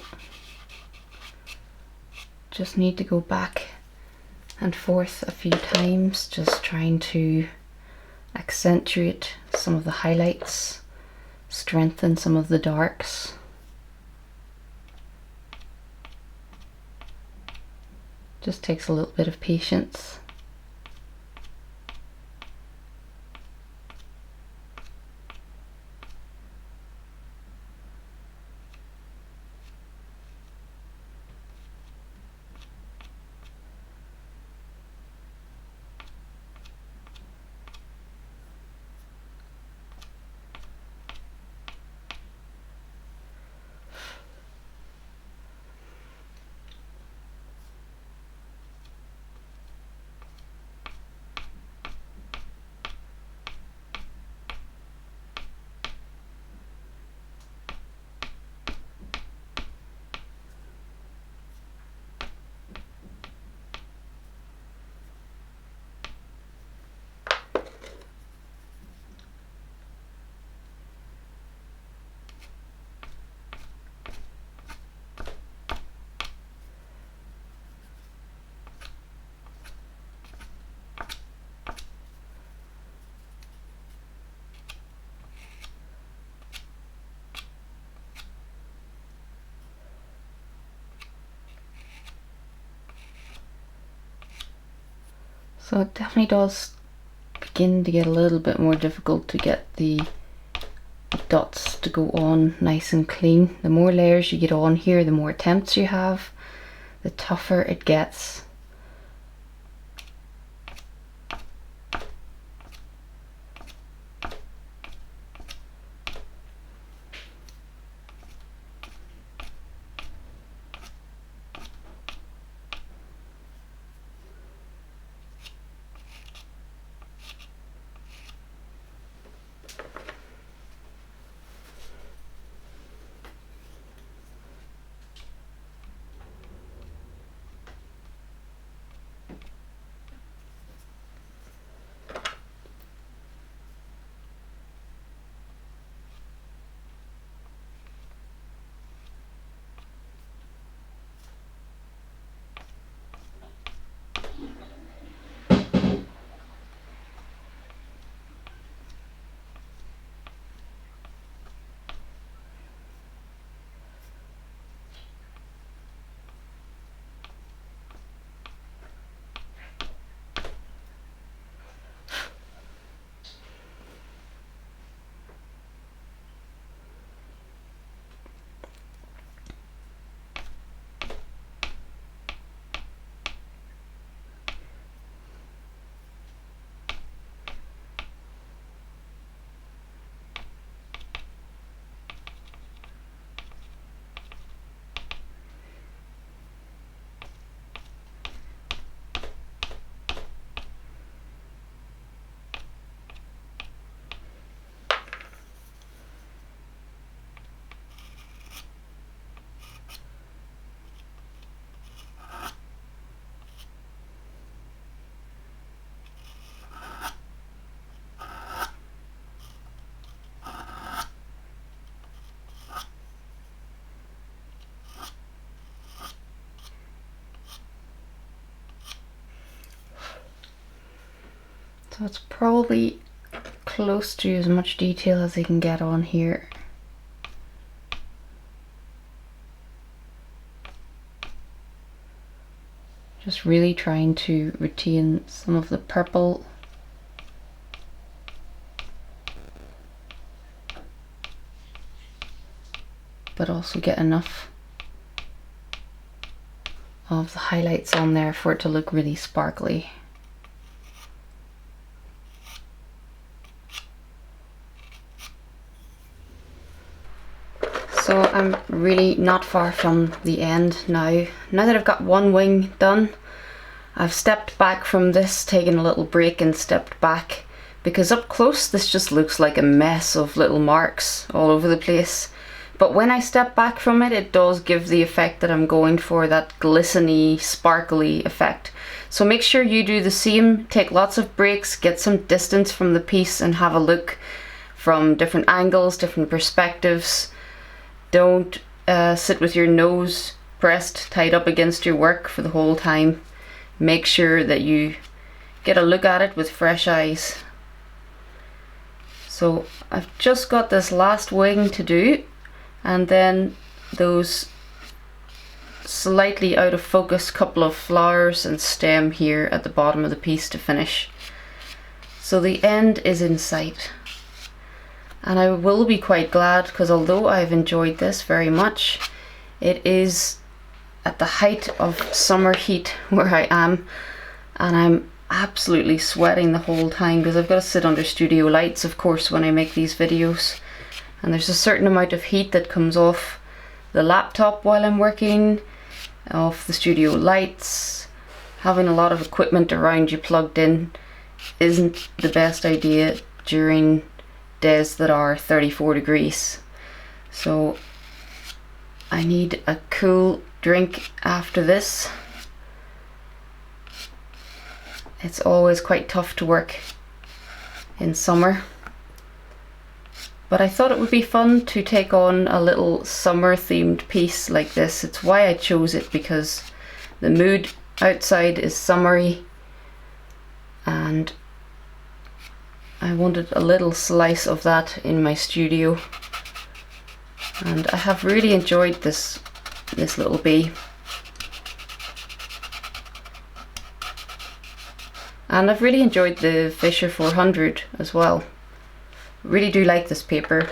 Just need to go back and forth a few times, just trying to accentuate some of the highlights, strengthen some of the darks. Just takes a little bit of patience. So it definitely does begin to get a little bit more difficult to get the dots to go on nice and clean. The more layers you get on here, the more attempts you have, the tougher it gets. So it's probably close to as much detail as I can get on here. Just really trying to retain some of the purple. But also get enough of the highlights on there for it to look really sparkly. So I'm really not far from the end now. Now that I've got one wing done, I've stepped back from this, taken a little break and stepped back, because up close this just looks like a mess of little marks all over the place. But when I step back from it, it does give the effect that I'm going for, that glistening, sparkly effect. So make sure you do the same, take lots of breaks, get some distance from the piece and have a look from different angles, different perspectives. Don't sit with your nose pressed tight up against your work for the whole time. Make sure that you get a look at it with fresh eyes. So I've just got this last wing to do, and then those slightly out of focus couple of flowers and stem here at the bottom of the piece to finish. So the end is in sight. And I will be quite glad, because although I've enjoyed this very much, it is at the height of summer heat where I am, and I'm absolutely sweating the whole time because I've got to sit under studio lights, of course, when I make these videos. And there's a certain amount of heat that comes off the laptop while I'm working, off the studio lights. Having a lot of equipment around you plugged in isn't the best idea during days that are 34 degrees. So I need a cool drink after this. It's always quite tough to work in summer, but I thought it would be fun to take on a little summer themed piece like this. It's why I chose it, because the mood outside is summery and I wanted a little slice of that in my studio, and I have really enjoyed this little bee. And I've really enjoyed the Fisher 400 as well. Really do like this paper.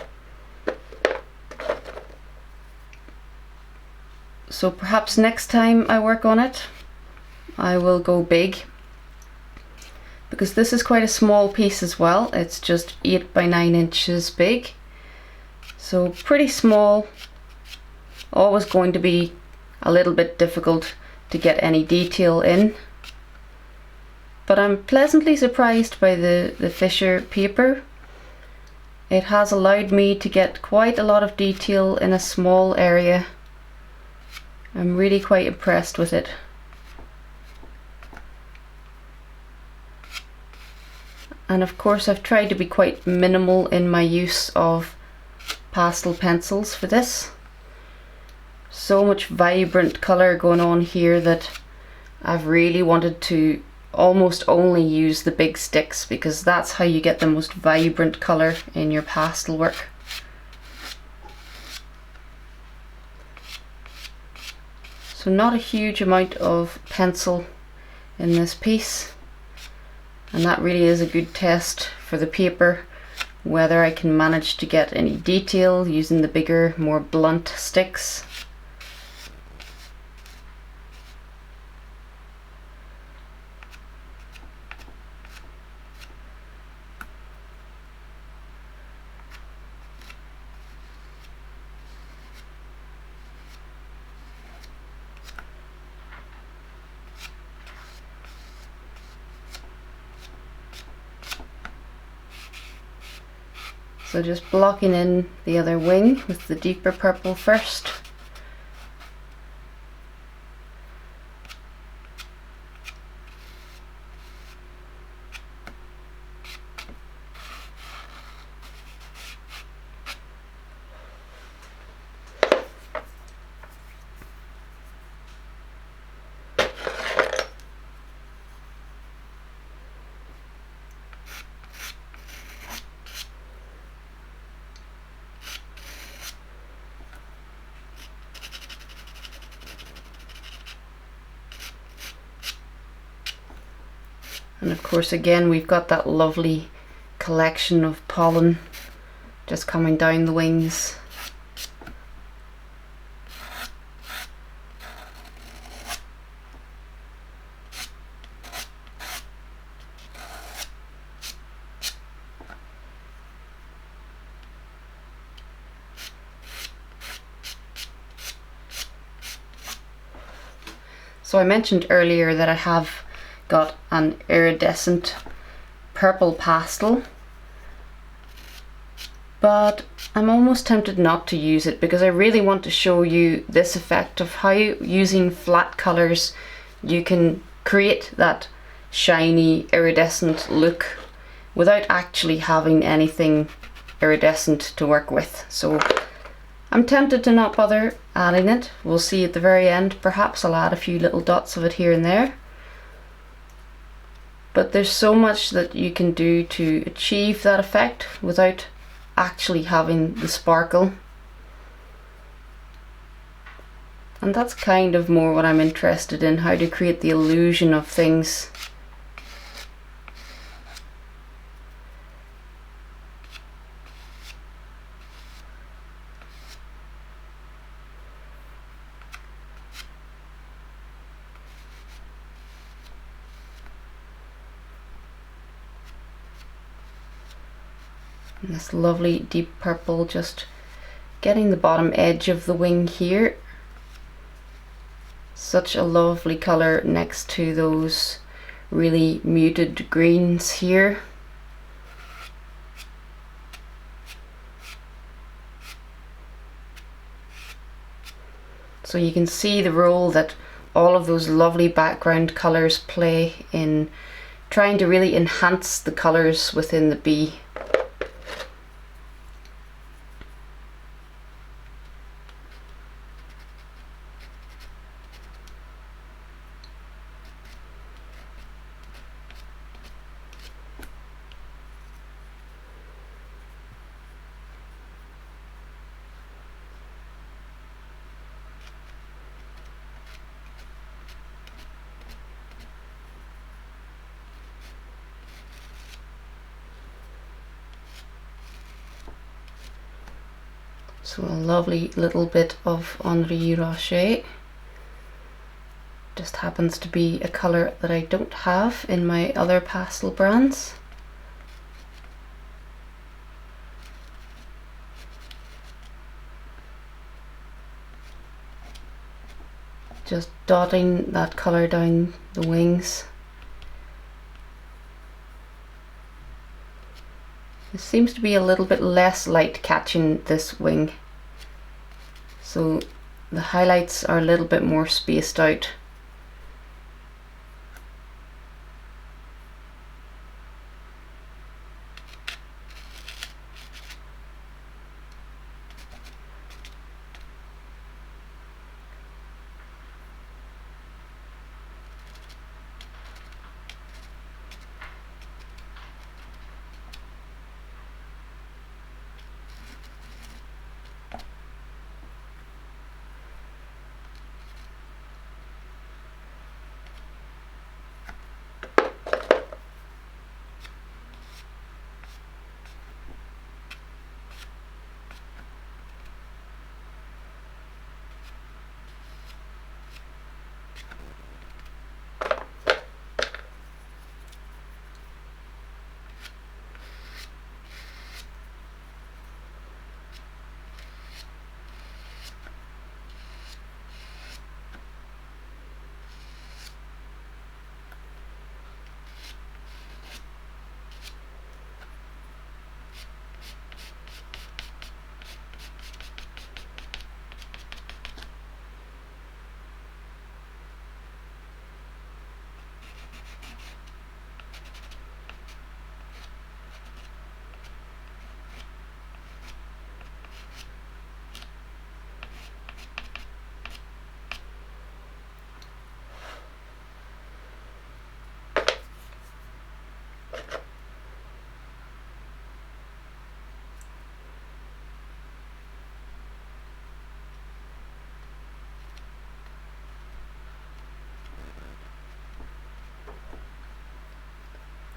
So perhaps next time I work on it, I will go big. Because this is quite a small piece as well. It's just 8 by 9 inches big. So pretty small. Always going to be a little bit difficult to get any detail in. But I'm pleasantly surprised by the Fisher paper. It has allowed me to get quite a lot of detail in a small area. I'm really quite impressed with it. And of course I've tried to be quite minimal in my use of pastel pencils for this. So much vibrant colour going on here that I've really wanted to almost only use the big sticks, because that's how you get the most vibrant colour in your pastel work. So not a huge amount of pencil in this piece, and that really is a good test for the paper, whether I can manage to get any detail using the bigger, more blunt sticks. So just blocking in the other wing with the deeper purple first. And of course again we've got that lovely collection of pollen just coming down the wings. So I mentioned earlier that I have got an iridescent purple pastel, but I'm almost tempted not to use it because I really want to show you this effect of how using flat colours you can create that shiny iridescent look without actually having anything iridescent to work with. So I'm tempted to not bother adding it. We'll see at the very end. Perhaps I'll add a few little dots of it here and there. But there's so much that you can do to achieve that effect without actually having the sparkle. And that's kind of more what I'm interested in, how to create the illusion of things. And this lovely deep purple, just getting the bottom edge of the wing here. Such a lovely colour next to those really muted greens here. So you can see the role that all of those lovely background colours play in trying to really enhance the colours within the bee. So a lovely little bit of Henri Rocher. Just happens to be a colour that I don't have in my other pastel brands. Just dotting that colour down the wings. It seems to be a little bit less light catching this wing, so the highlights are a little bit more spaced out.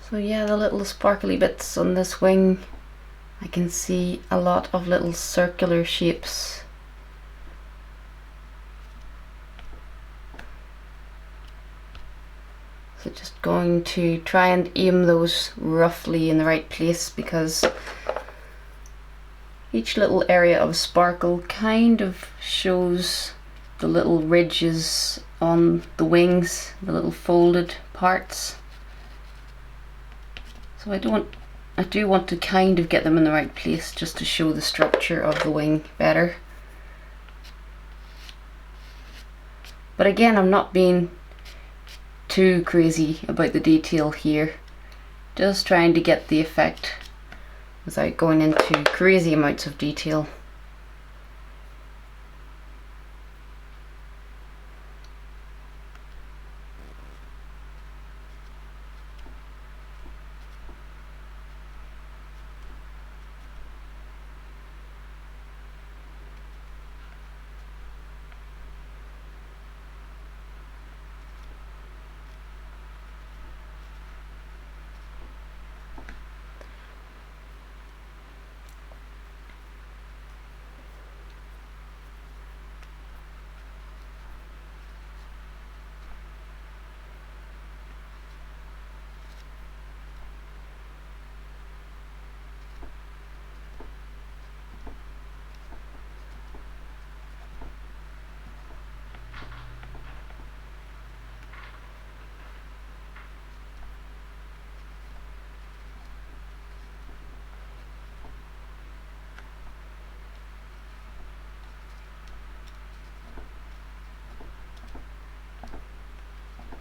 So yeah, the little sparkly bits on this wing, I can see a lot of little circular shapes. So just going to try and aim those roughly in the right place, because each little area of sparkle kind of shows the little ridges on the wings, the little folded parts. So I do want to kind of get them in the right place just to show the structure of the wing better. But again, I'm not being too crazy about the detail here. Just trying to get the effect without going into crazy amounts of detail.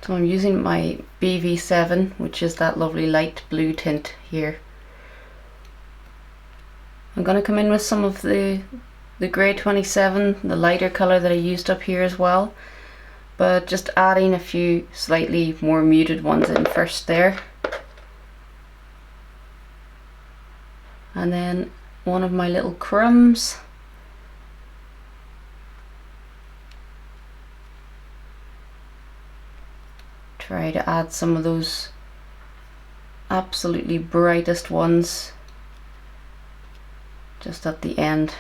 So I'm using my BV7, which is that lovely light blue tint here. I'm going to come in with some of the grey 27, the lighter colour that I used up here as well, but just adding a few slightly more muted ones in first there. And then one of my little crumbs. Try to add some of those absolutely brightest ones just at the end.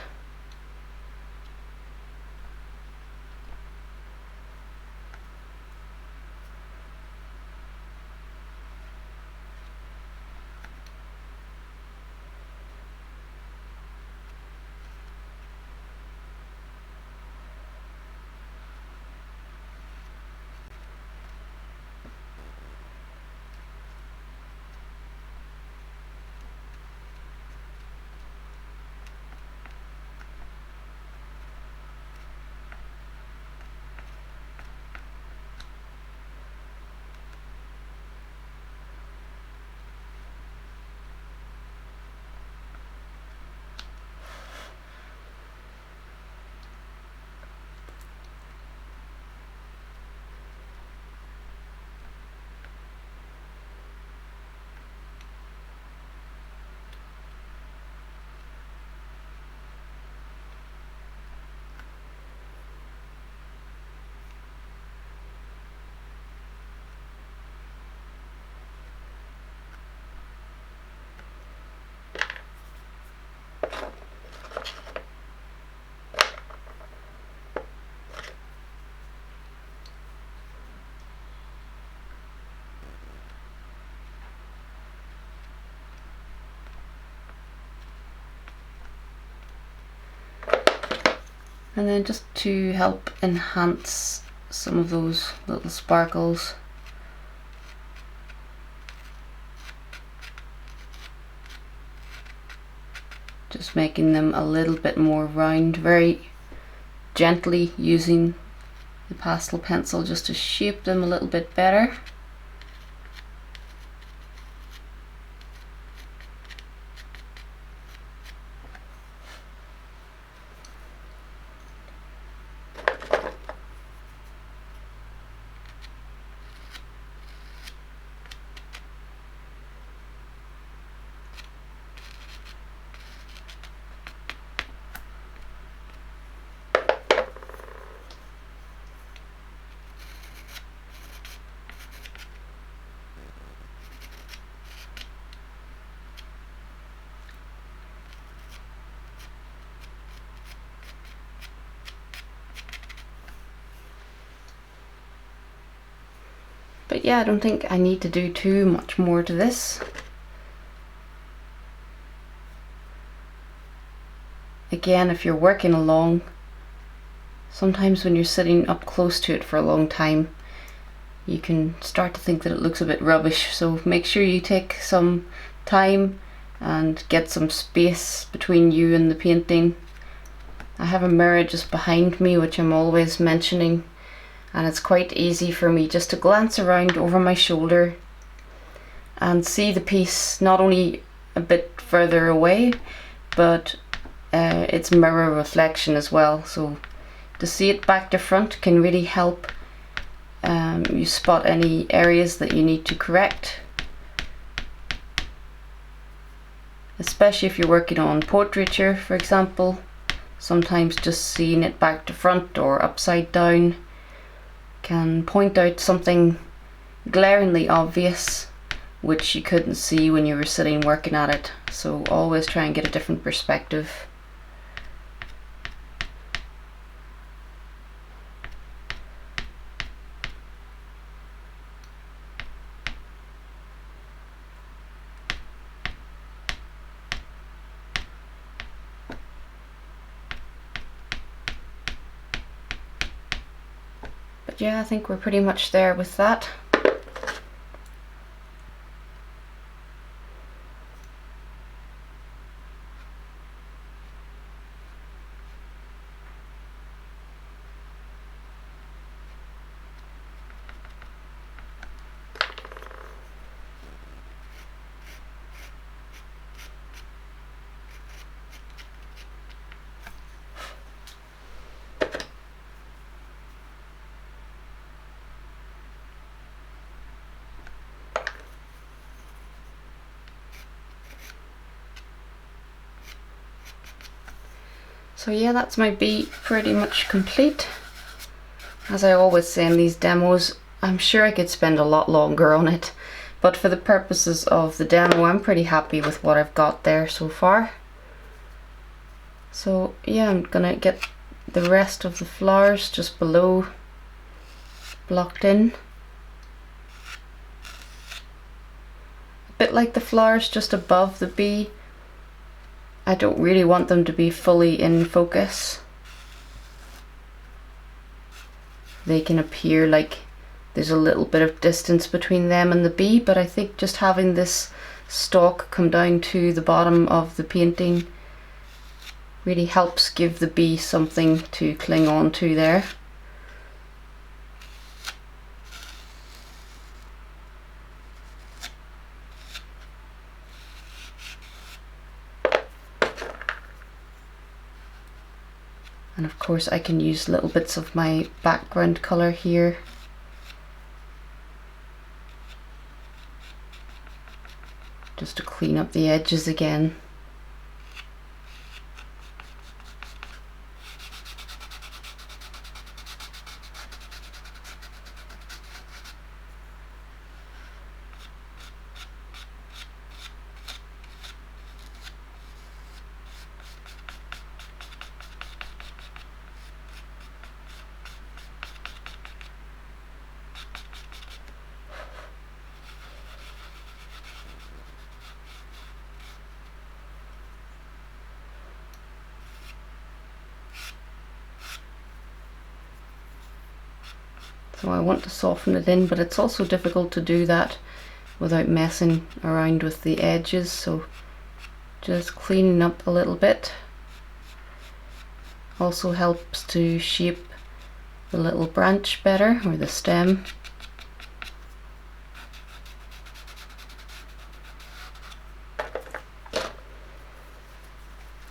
And then just to help enhance some of those little sparkles, just making them a little bit more round, very gently using the pastel pencil just to shape them a little bit better. But yeah, I don't think I need to do too much more to this. Again, if you're working along, sometimes when you're sitting up close to it for a long time, you can start to think that it looks a bit rubbish. So make sure you take some time and get some space between you and the painting. I have a mirror just behind me, which I'm always mentioning, and it's quite easy for me just to glance around over my shoulder and see the piece not only a bit further away, but its mirror reflection as well. So to see it back to front can really help you spot any areas that you need to correct, especially if you're working on portraiture, for example. Sometimes just seeing it back to front or upside down can point out something glaringly obvious which you couldn't see when you were sitting working at it. So always try and get a different perspective. But yeah, I think we're pretty much there with that. So yeah, that's my bee pretty much complete. As I always say in these demos, I'm sure I could spend a lot longer on it, but for the purposes of the demo, I'm pretty happy with what I've got there so far. So yeah, I'm gonna get the rest of the flowers just below blocked in. A bit like the flowers just above the bee, I don't really want them to be fully in focus. They can appear like there's a little bit of distance between them and the bee, but I think just having this stalk come down to the bottom of the painting really helps give the bee something to cling on to there. And of course I can use little bits of my background colour here. Just to clean up the edges again. So I want to soften it in, but it's also difficult to do that without messing around with the edges, so just cleaning up a little bit also helps to shape the little branch better, or the stem.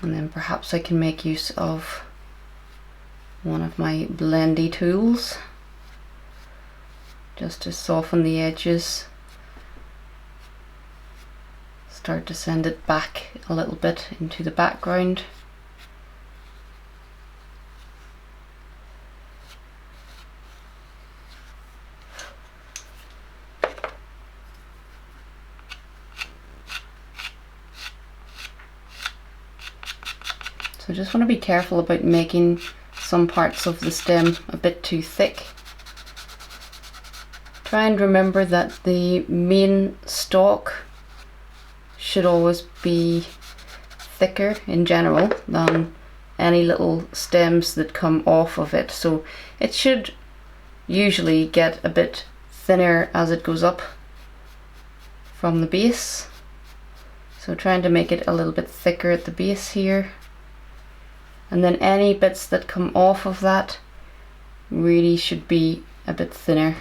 And then perhaps I can make use of one of my blendy tools just to soften the edges. Start to send it back a little bit into the background. So I just want to be careful about making some parts of the stem a bit too thick. Try and remember that the main stalk should always be thicker in general than any little stems that come off of it. So it should usually get a bit thinner as it goes up from the base. So trying to make it a little bit thicker at the base here. And then any bits that come off of that really should be a bit thinner.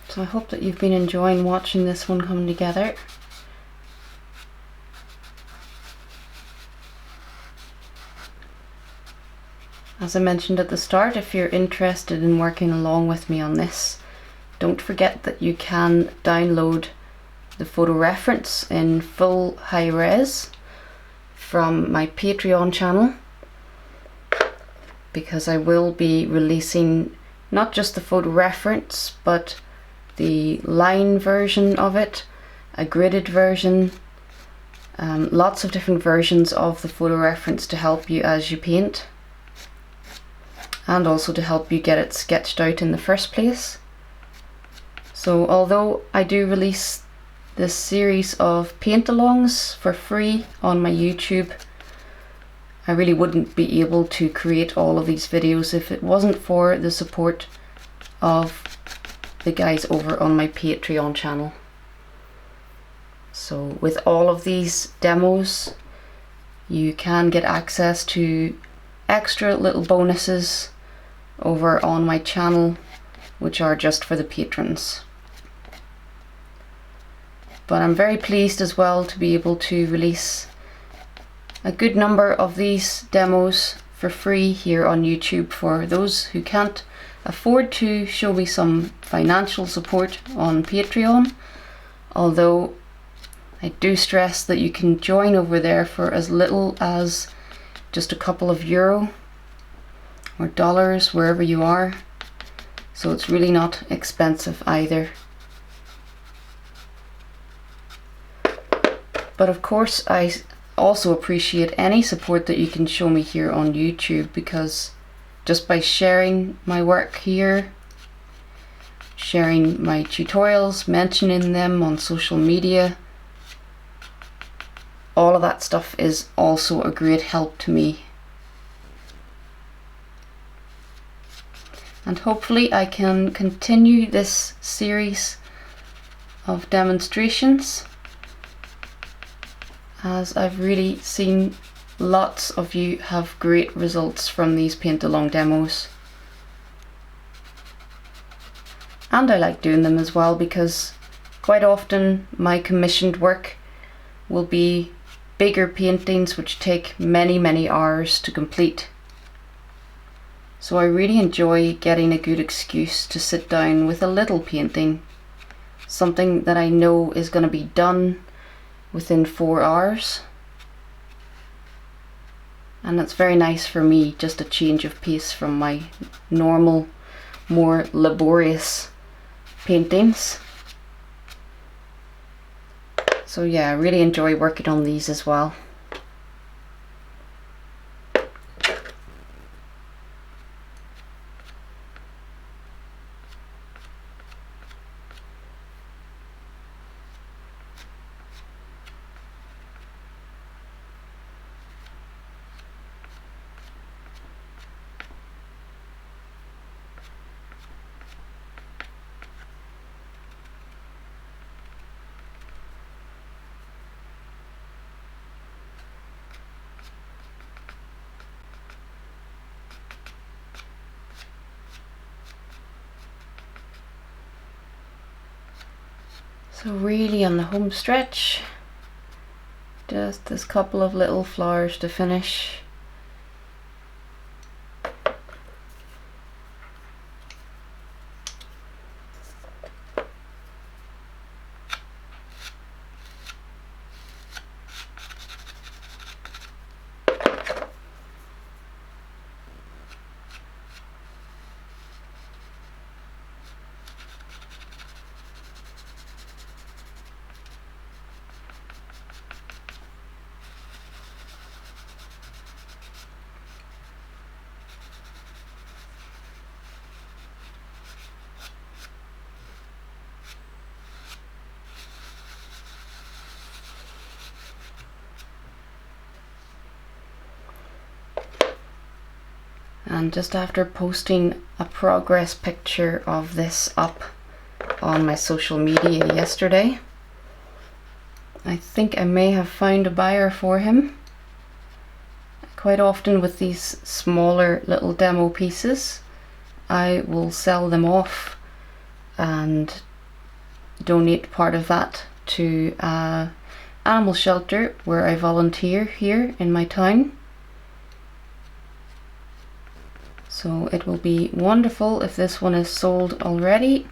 So I hope that you've been enjoying watching this one come together. As I mentioned at the start, if you're interested in working along with me on this, don't forget that you can download the photo reference in full high res from my Patreon channel, because I will be releasing not just the photo reference but the line version of it, a gridded version, lots of different versions of the photo reference to help you as you paint, and also to help you get it sketched out in the first place. So although I do release this series of paint-alongs for free on my YouTube, I really wouldn't be able to create all of these videos if it wasn't for the support of the guys over on my Patreon channel. So with all of these demos, you can get access to extra little bonuses over on my channel, which are just for the patrons. But I'm very pleased as well to be able to release a good number of these demos for free here on YouTube for those who can't afford to show me some financial support on Patreon, although I do stress that you can join over there for as little as just a couple of euro or dollars wherever you are, so it's really not expensive either. But of course I also appreciate any support that you can show me here on YouTube, because just by sharing my work here, sharing my tutorials, mentioning them on social media, all of that stuff is also a great help to me. And hopefully I can continue this series of demonstrations, as I've really seen lots of you have great results from these paint along demos. And I like doing them as well because quite often my commissioned work will be bigger paintings which take many hours to complete. So I really enjoy getting a good excuse to sit down with a little painting, something that I know is going to be done within 4 hours. And it's very nice for me, just a change of pace from my normal, more laborious paintings. So yeah, I really enjoy working on these as well. So really on the home stretch, just this couple of little flowers to finish. And just after posting a progress picture of this up on my social media yesterday, I think I may have found a buyer for him. Quite often with these smaller little demo pieces, I will sell them off and donate part of that to an animal shelter where I volunteer here in my town. So it will be wonderful if this one is sold already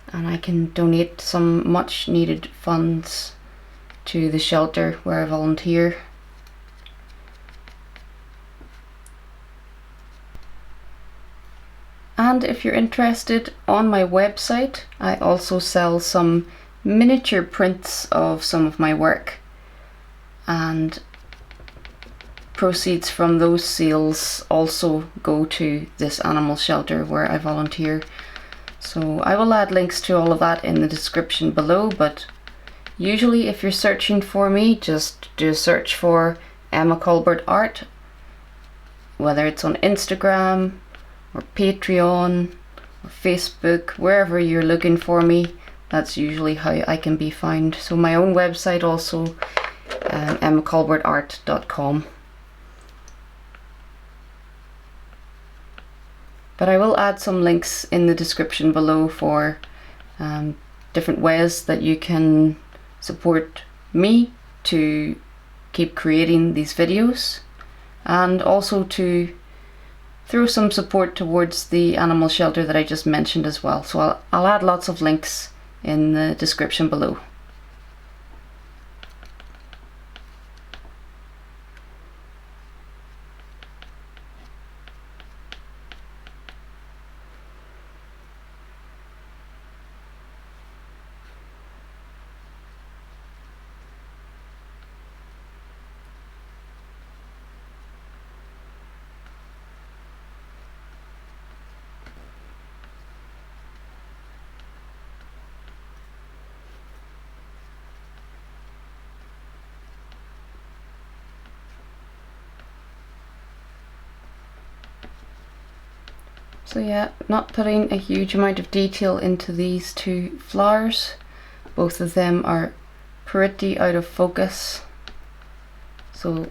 and I can donate some much needed funds to the shelter where I volunteer. And if you're interested, on my website I also sell some miniature prints of some of my work, and proceeds from those sales also go to this animal shelter where I volunteer. So I will add links to all of that in the description below, but usually if you're searching for me, just do a search for Emma Colbert Art, whether it's on Instagram or Patreon or Facebook, wherever you're looking for me, that's usually how I can be found. So my own website also, emmacolbertart.com. But I will add some links in the description below for different ways that you can support me to keep creating these videos, and also to throw some support towards the animal shelter that I just mentioned as well. So I'll add lots of links in the description below. So yeah, not putting a huge amount of detail into these two flowers, Both of them are pretty out of focus. So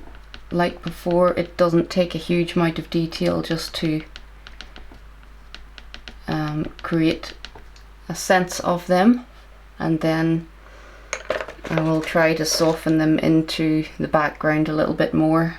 like before, it doesn't take a huge amount of detail just to create a sense of them, and then I will try to soften them into the background a little bit more.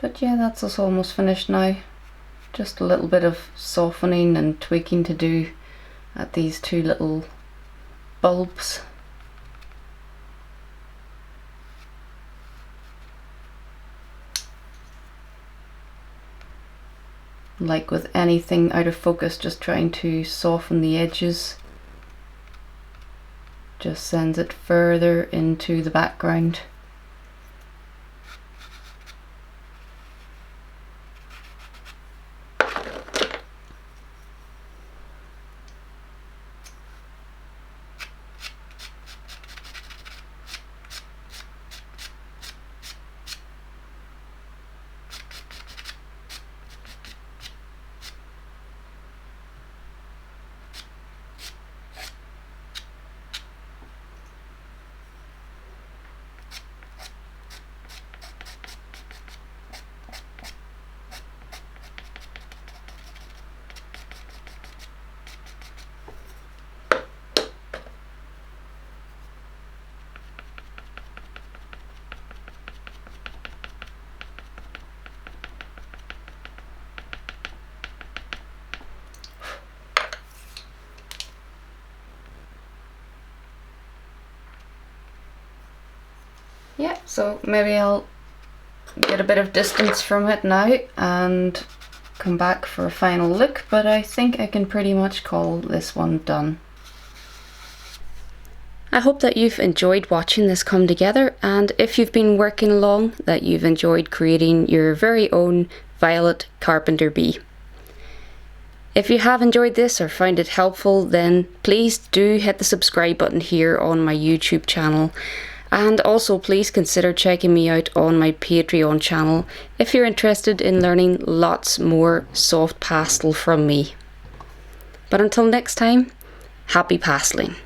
But yeah, that's us almost finished now. Just a little bit of softening and tweaking to do at these two little bulbs. Like with anything out of focus, just trying to soften the edges just sends it further into the background. Yeah, so maybe I'll get a bit of distance from it now and come back for a final look, but I think I can pretty much call this one done. I hope that you've enjoyed watching this come together, and if you've been working along, that you've enjoyed creating your very own violet Carpenter bee. If you have enjoyed this or found it helpful, then please do hit the subscribe button here on my YouTube channel. And also please consider checking me out on my Patreon channel if you're interested in learning lots more soft pastel from me. But until next time, happy pasteling.